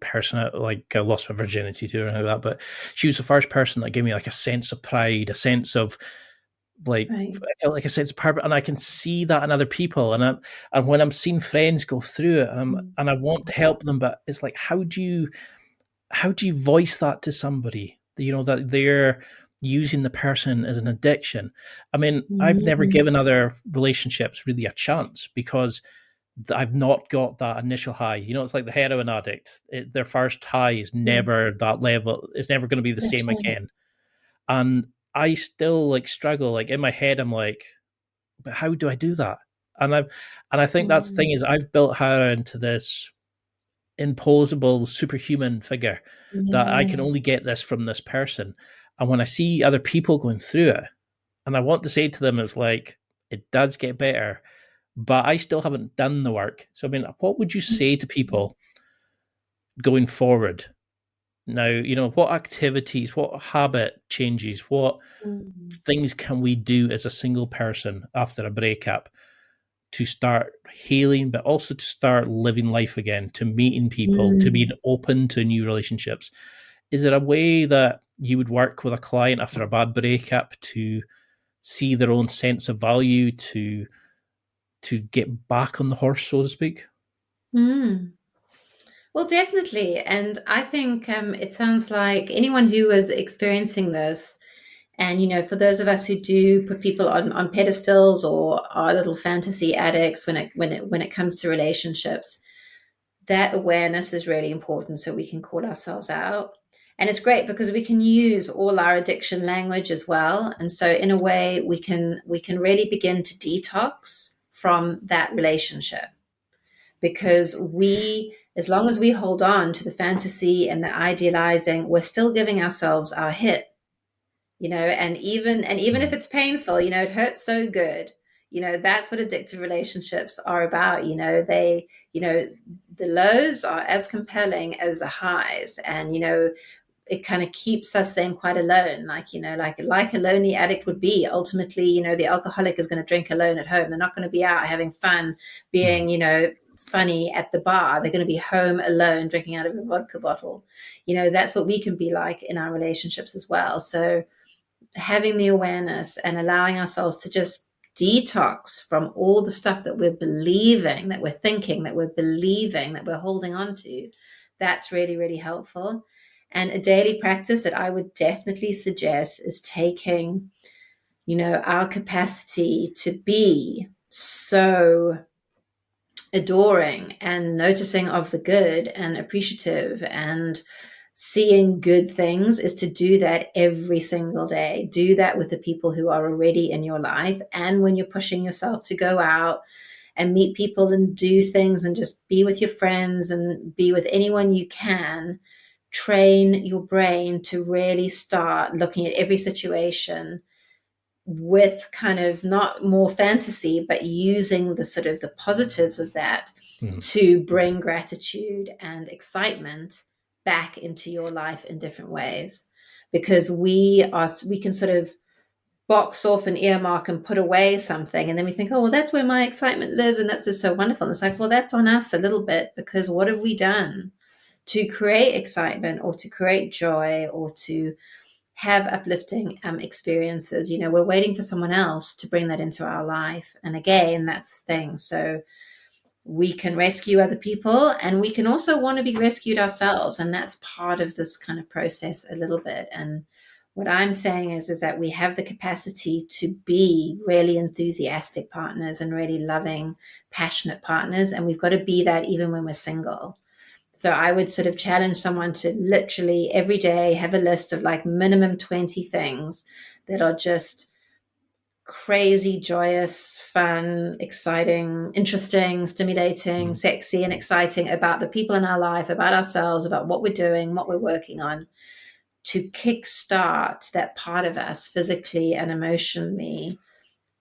person I lost my virginity to or anything like that, but she was the first person that gave me a sense of pride, a sense of right. I felt like a sense of purpose, and I can see that in other people. And when I'm seeing friends go through it, and I want to help them, but it's like, how do you how do you voice that to somebody? That they're using the person as an addiction. I mean, I've never Mm, given other relationships really a chance because I've not got that initial high. It's like the heroin addict. Their first high is yeah, never that level. It's never going to be the that's same right. again. And I still like struggle. Like in my head, I'm like, but how do I do that? And I think that's the thing Mm, is I've built her into this imposable superhuman figure that I can yeah. only get this from this person. And when I see other people going through it, and I want to say to them, it's like, it does get better, but I still haven't done the work. So, I mean, what would you say to people going forward? Now, what activities, what habit changes, what Mm, things can we do as a single person after a breakup to start healing, but also to start living life again, to meeting people, to being mm. open to new relationships? Is there a way that you would work with a client after a bad breakup to see their own sense of value, to get back on the horse, so to speak? Mm. Well, definitely. And I think it sounds like anyone who is experiencing this, and for those of us who do put people on pedestals or are little fantasy addicts when it comes to relationships, that awareness is really important so we can call ourselves out. And it's great because we can use all our addiction language as well. And so in a way we can really begin to detox from that relationship, because as long as we hold on to the fantasy and the idealizing, we're still giving ourselves our hit, and even if Mm. it's painful, it hurts so good. That's what addictive relationships are about. The lows are as compelling as the highs, and it kind of keeps us then quite alone, like a lonely addict would be. Ultimately, the alcoholic is going to drink alone at home. They're not going to be out having fun, Mm. being funny at the bar. They're going to be home alone drinking out of a vodka bottle. That's what we can be like in our relationships as well. So having the awareness and allowing ourselves to just detox from all the stuff that we're believing, that we're thinking, that we're believing, that we're holding on to, that's really, really helpful. And a daily practice that I would definitely suggest is taking, our capacity to be so adoring and noticing of the good and appreciative and seeing good things, is to do that every single day. Do that with the people who are already in your life. And when you're pushing yourself to go out and meet people and do things and just be with your friends and be with anyone you can, train your brain to really start looking at every situation with kind of not more fantasy, but using the sort of the positives of that Mm. to bring gratitude and excitement back into your life in different ways. Because we can sort of box off an earmark and put away something, and then we think, oh well, that's where my excitement lives, and that's just so wonderful. And it's like, well, that's on us a little bit, because what have we done to create excitement or to create joy or to have uplifting experiences? We're waiting for someone else to bring that into our life. And again, that's the thing. So we can rescue other people, and we can also want to be rescued ourselves. And that's part of this kind of process a little bit. And what I'm saying is that we have the capacity to be really enthusiastic partners and really loving, passionate partners. And we've got to be that even when we're single. So I would sort of challenge someone to literally every day have a list of like minimum 20 things that are just crazy, joyous, fun, exciting, interesting, stimulating, Mm. sexy, and exciting about the people in our life, about ourselves, about what we're doing, what we're working on, to kickstart that part of us physically and emotionally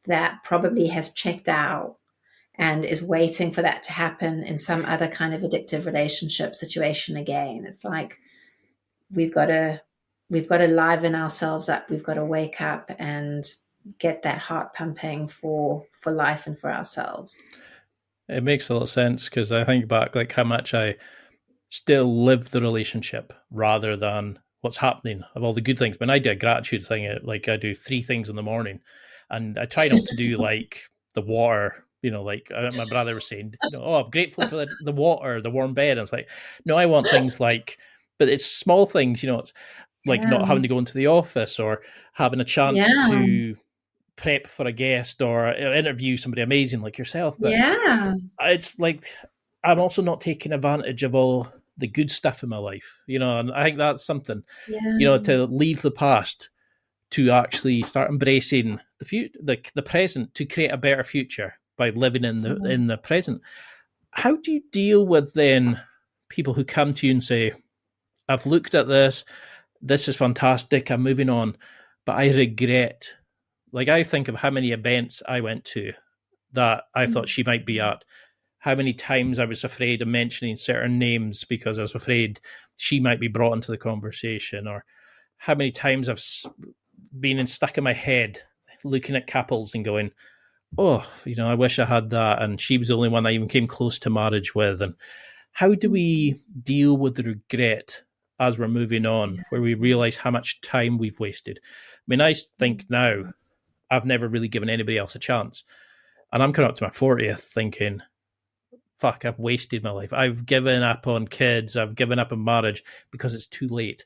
that probably has checked out and is waiting for that to happen in some other kind of addictive relationship situation again. It's like we've got to we've got to liven ourselves up. We've got to wake up and get that heart pumping for life and for ourselves. It makes a lot of sense because I think back like how much I still live the relationship rather than what's happening of all the good things. When I do a gratitude thing, like I do 3 things in the morning, and I try not to do like the water. Like my brother was saying, oh, I'm grateful for the water, the warm bed. I was like, no, I want things like but it's small things, it's like not having to go into the office or having a chance to prep for a guest or interview somebody amazing like yourself. But it's like I'm also not taking advantage of all the good stuff in my life, and I think that's something, to leave the past, to actually start embracing the present, to create a better future by living in the present. How do you deal with then people who come to you and say, I've looked at this is fantastic, I'm moving on, but I regret, like I think of how many events I went to that I thought she might be at, how many times I was afraid of mentioning certain names because I was afraid she might be brought into the conversation, or how many times I've been stuck in my head looking at couples and going, oh, I wish I had that, and she was the only one I even came close to marriage with. And how do we deal with the regret as we're moving on, where we realize how much time we've wasted? I mean, I think now I've never really given anybody else a chance, and I'm coming up to my 40th thinking, fuck, I've wasted my life. I've given up on kids, I've given up on marriage because it's too late.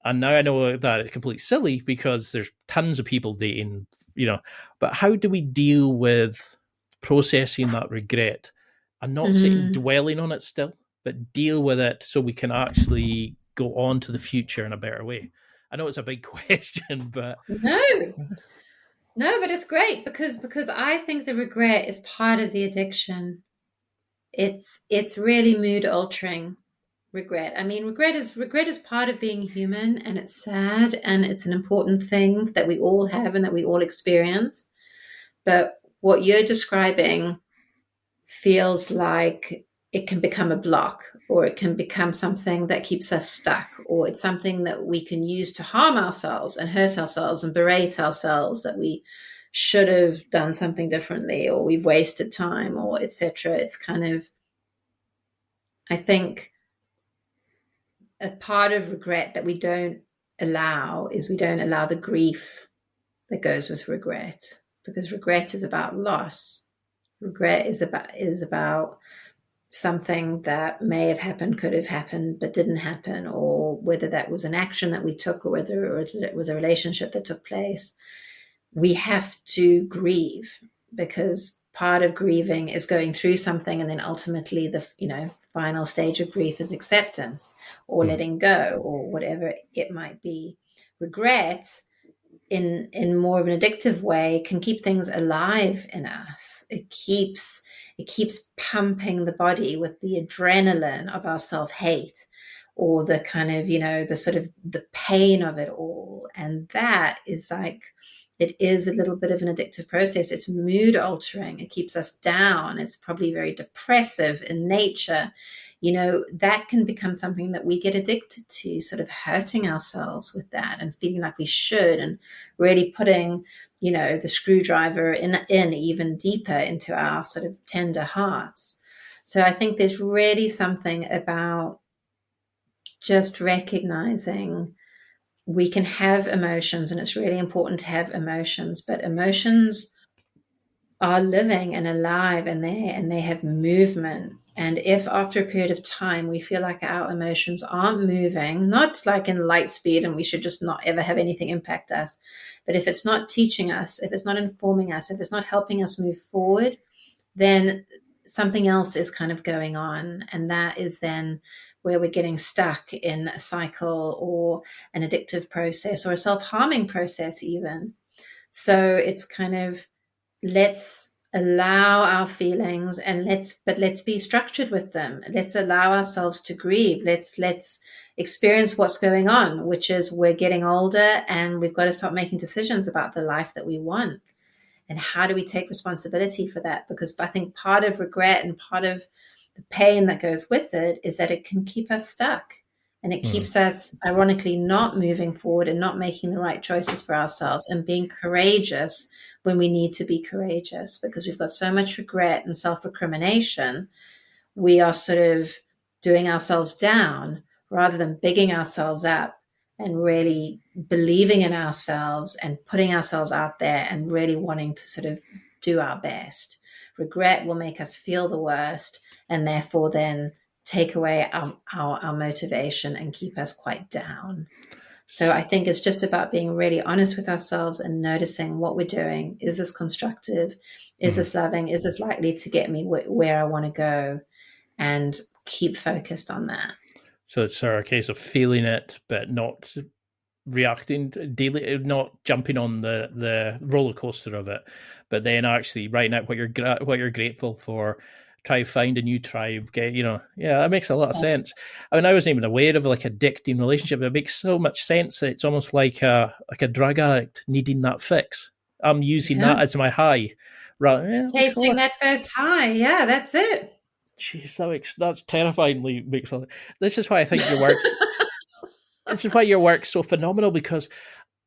And now I know that it's completely silly because there's tons of people dating, but how do we deal with processing that regret and not sitting dwelling on it still, but deal with it so we can actually go on to the future in a better way? I know it's a big question, but no, but it's great because I think the regret is part of the addiction. It's really mood altering. Regret. I mean, regret is part of being human, and it's sad, and it's an important thing that we all have and that we all experience. But what you're describing feels like it can become a block, or it can become something that keeps us stuck, or it's something that we can use to harm ourselves and hurt ourselves and berate ourselves that we should have done something differently, or we've wasted time, or etc. It's kind of, I think, a part of regret that we don't allow is we don't allow the grief that goes with regret, because regret is about loss. Regret is about something that may have happened, could have happened, but didn't happen, or whether that was an action that we took, or whether it was a relationship that took place. We have to grieve, because part of grieving is going through something, and then ultimately the final stage of grief is acceptance, or letting go, or whatever it might be. Regret, in more of an addictive way, can keep things alive in us. It keeps pumping the body with the adrenaline of our self-hate, or the kind of the sort of the pain of it all. And that is like, it is a little bit of an addictive process. It's mood altering. It keeps us down. It's probably very depressive in nature. That can become something that we get addicted to, sort of hurting ourselves with that and feeling like we should, and really putting, the screwdriver in even deeper into our sort of tender hearts. So I think there's really something about just recognizing we can have emotions, and it's really important to have emotions, but emotions are living and alive, and they have movement. And if after a period of time we feel like our emotions aren't moving, not like in light speed and we should just not ever have anything impact us, but if it's not teaching us, if it's not informing us, if it's not helping us move forward, then something else is kind of going on. And that is then where we're getting stuck in a cycle, or an addictive process, or a self-harming process even. So it's kind of, let's allow our feelings, and let's be structured with them. Let's allow ourselves to grieve. Let's experience what's going on, which is we're getting older, and we've got to start making decisions about the life that we want. And how do we take responsibility for that? Because I think part of regret and part of the pain that goes with it is that it can keep us stuck, and it keeps us, ironically, not moving forward and not making the right choices for ourselves, and being courageous when we need to be courageous. Because we've got so much regret and self-recrimination, we are sort of doing ourselves down rather than bigging ourselves up and really believing in ourselves and putting ourselves out there and really wanting to sort of do our best. Regret will make us feel the worst, and therefore then take away our motivation and keep us quite down. So I think it's just about being really honest with ourselves and noticing what we're doing. Is this constructive? Is this loving? Is this likely to get me where I want to go? And keep focused on that. So it's sort of a case of feeling it, but not reacting daily, not jumping on the roller coaster of it, but then actually writing out what you're grateful for. Try find a new tribe. That makes a lot of sense. I mean, I wasn't even aware of like addicting relationship. It makes so much sense. It's almost like a drug addict needing that fix. I'm using that as my high. Right, chasing that first high. Yeah, that's it. Jeez, that's terrifyingly makes sense. This is why I think your work. This is why your work's so phenomenal, because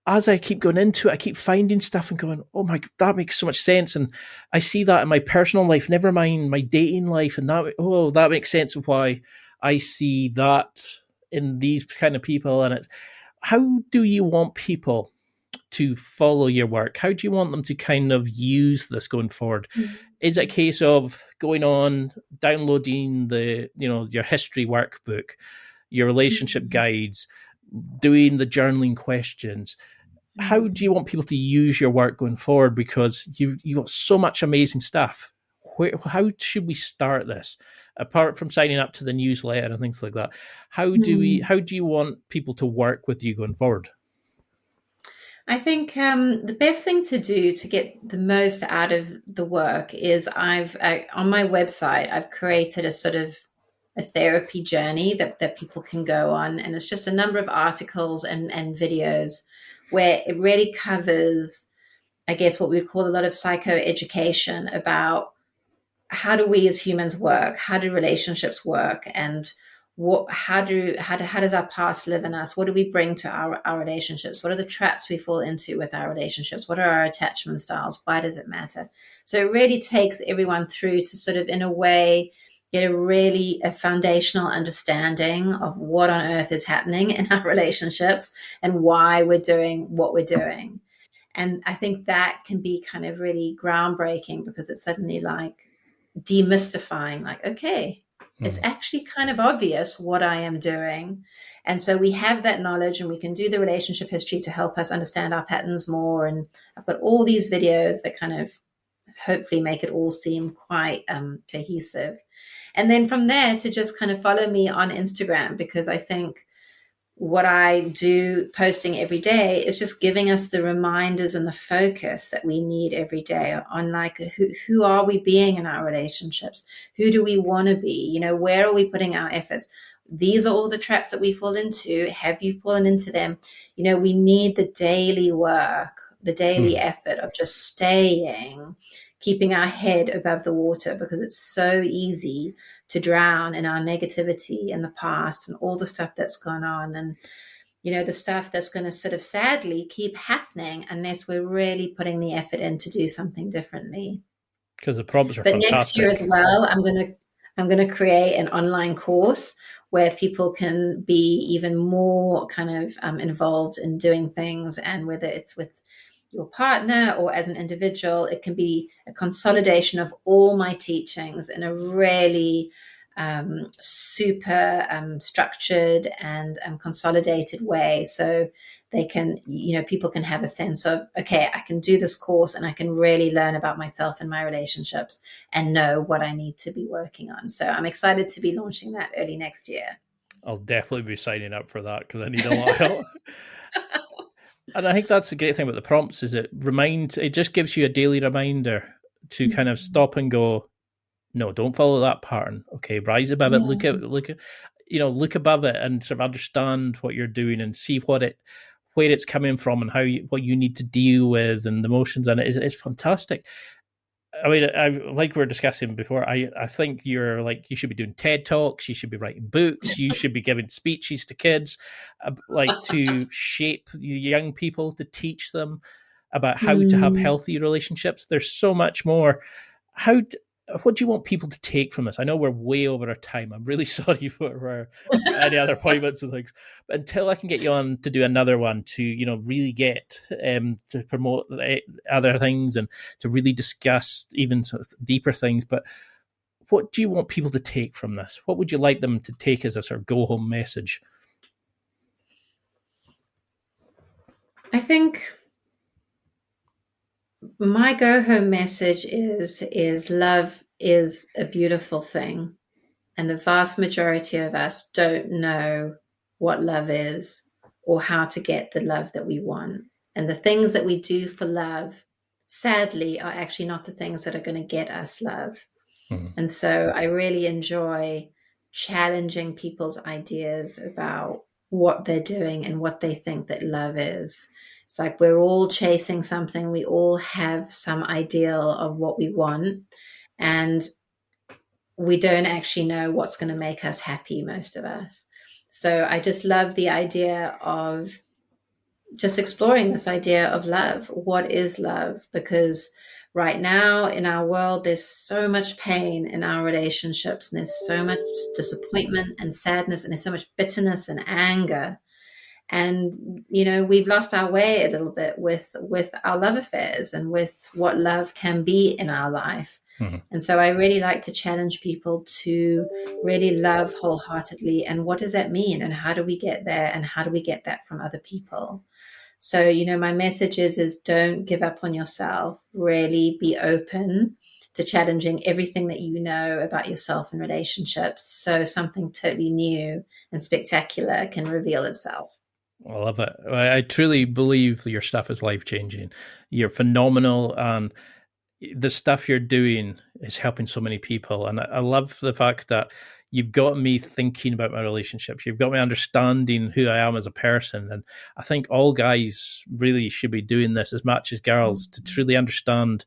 as I keep going into it, I keep finding stuff and going, oh my, that makes so much sense. And I see that in my personal life, never mind my dating life. And that makes sense of why I see that in these kind of people. And how do you want people to follow your work? How do you want them to kind of use this going forward? Mm-hmm. Is it a case of going on, downloading your history workbook, your relationship guides, doing the journaling questions? How do you want people to use your work going forward? Because you've got so much amazing stuff. How should we start this? Apart from signing up to the newsletter and things like that, how do you want people to work with you going forward? I think the best thing to do to get the most out of the work is on my website, I've created a sort of a therapy journey that people can go on. And it's just a number of articles and videos where it really covers, I guess, what we call a lot of psychoeducation about how do we as humans work? How do relationships work? And how does our past live in us? What do we bring to our relationships? What are the traps we fall into with our relationships? What are our attachment styles? Why does it matter? So it really takes everyone through to sort of, in a way, get a foundational understanding of what on earth is happening in our relationships and why we're doing what we're doing. And I think that can be kind of really groundbreaking, because it's suddenly like demystifying, like, okay, it's actually kind of obvious what I am doing. And so we have that knowledge and we can do the relationship history to help us understand our patterns more. And I've got all these videos that kind of hopefully make it all seem quite cohesive. And then from there to just kind of follow me on Instagram, because I think what I do posting every day is just giving us the reminders and the focus that we need every day on, like, who are we being in our relationships? Who do we want to be? Where are we putting our efforts? These are all the traps that we fall into. Have you fallen into them? We need the daily work, the daily effort of just keeping our head above the water, because it's so easy to drown in our negativity in the past and all the stuff that's gone on, and the stuff that's going to sort of sadly keep happening unless we're really putting the effort in to do something differently. Because the prompts are fantastic. Next year as well, I'm going to create an online course where people can be even more kind of involved in doing things, and whether it's with your partner or as an individual, it can be a consolidation of all my teachings in a really super structured and consolidated way. So they can, people can have a sense of, okay, I can do this course and I can really learn about myself and my relationships and know what I need to be working on. So I'm excited to be launching that early next year. I'll definitely be signing up for that, because I need a lot of help. And I think that's the great thing about the prompts, is it just gives you a daily reminder to kind of stop and go, no, don't follow that pattern. Okay, rise above it. Look above it and sort of understand what you're doing and see where it's coming from and what you need to deal with and the emotions. And it's fantastic. I mean, like we were discussing before, I think you should be doing TED Talks, you should be writing books, you should be giving speeches to kids, to shape young people, to teach them about how to have healthy relationships. There's so much more. What do you want people to take from this? I know we're way over our time. I'm really sorry for any other appointments and things. But until I can get you on to do another one to, really get to promote other things and to really discuss even sort of deeper things. But what do you want people to take from this? What would you like them to take as a sort of go-home message? I think my go-home message is love is a beautiful thing. And the vast majority of us don't know what love is or how to get the love that we want. And the things that we do for love, sadly, are actually not the things that are going to get us love. Mm. And so I really enjoy challenging people's ideas about what they're doing and what they think that love is. It's like we're all chasing something. We all have some ideal of what we want. And we don't actually know what's going to make us happy, most of us. So I just love the idea of just exploring this idea of love. What is love? Because right now in our world, there's so much pain in our relationships, and there's so much disappointment and sadness, and there's so much bitterness and anger. And, you know, we've lost our way a little bit with our love affairs and with what love can be in our life. Mm-hmm. And so I really like to challenge people to really love wholeheartedly. And what does that mean? And how do we get there? And how do we get that from other people? So, you know, my message is don't give up on yourself. Really be open to challenging everything that you know about yourself and relationships, so something totally new and spectacular can reveal itself. I love it. I truly believe your stuff is life-changing. You're phenomenal, and the stuff you're doing is helping so many people. And I love the fact that you've got me thinking about my relationships. You've got me understanding who I am as a person. And I think all guys really should be doing this as much as girls to truly understand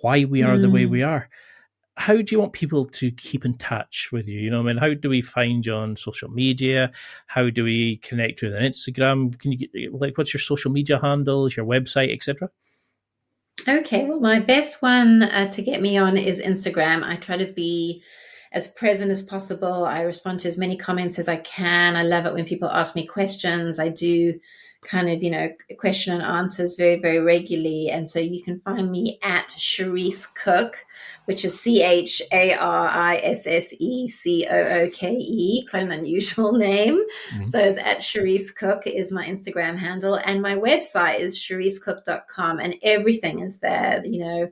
why we are the way we are. How do you want people to keep in touch with you? You know, I mean, how do we find you on social media? How do we connect with you on Instagram? Can you what's your social media handles, your website, etc.? Okay, well, my best one to get me on is Instagram. I try to be as present as possible. I respond to as many comments as I can. I love it when people ask me questions. I do kind of, you know, question and answers very, very regularly. And so you can find me at Charisse Cooke, which is Charissecooke, quite an unusual name. Mm-hmm. So it's at Charisse Cooke is my Instagram handle. And my website is charissecooke.com, and everything is there, you know,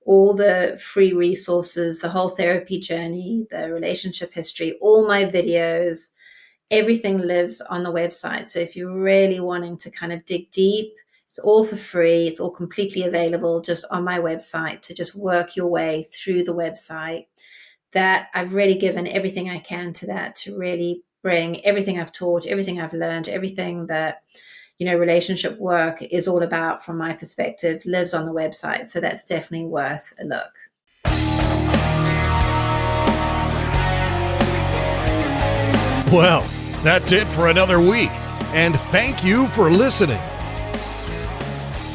all the free resources, the whole therapy journey, the relationship history, all my videos, everything lives on the website. So if you're really wanting to kind of dig deep, it's all for free. It's all completely available just on my website to just work your way through the website. That I've really given everything I can to that, to really bring everything I've taught, everything I've learned, everything that, you know, relationship work is all about from my perspective lives on the website. So that's definitely worth a look. Well, that's it for another week, and thank you for listening.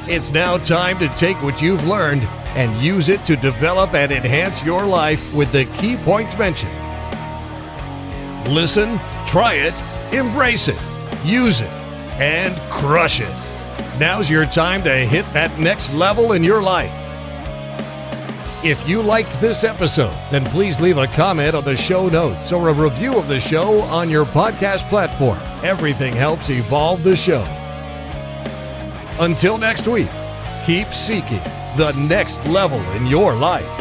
It's now time to take what you've learned and use it to develop and enhance your life with the key points mentioned. Listen, try it, embrace it, use it, and crush it. Now's your time to hit that next level in your life. If you liked this episode, then please leave a comment on the show notes or a review of the show on your podcast platform. Everything helps evolve the show. Until next week, keep seeking the next level in your life.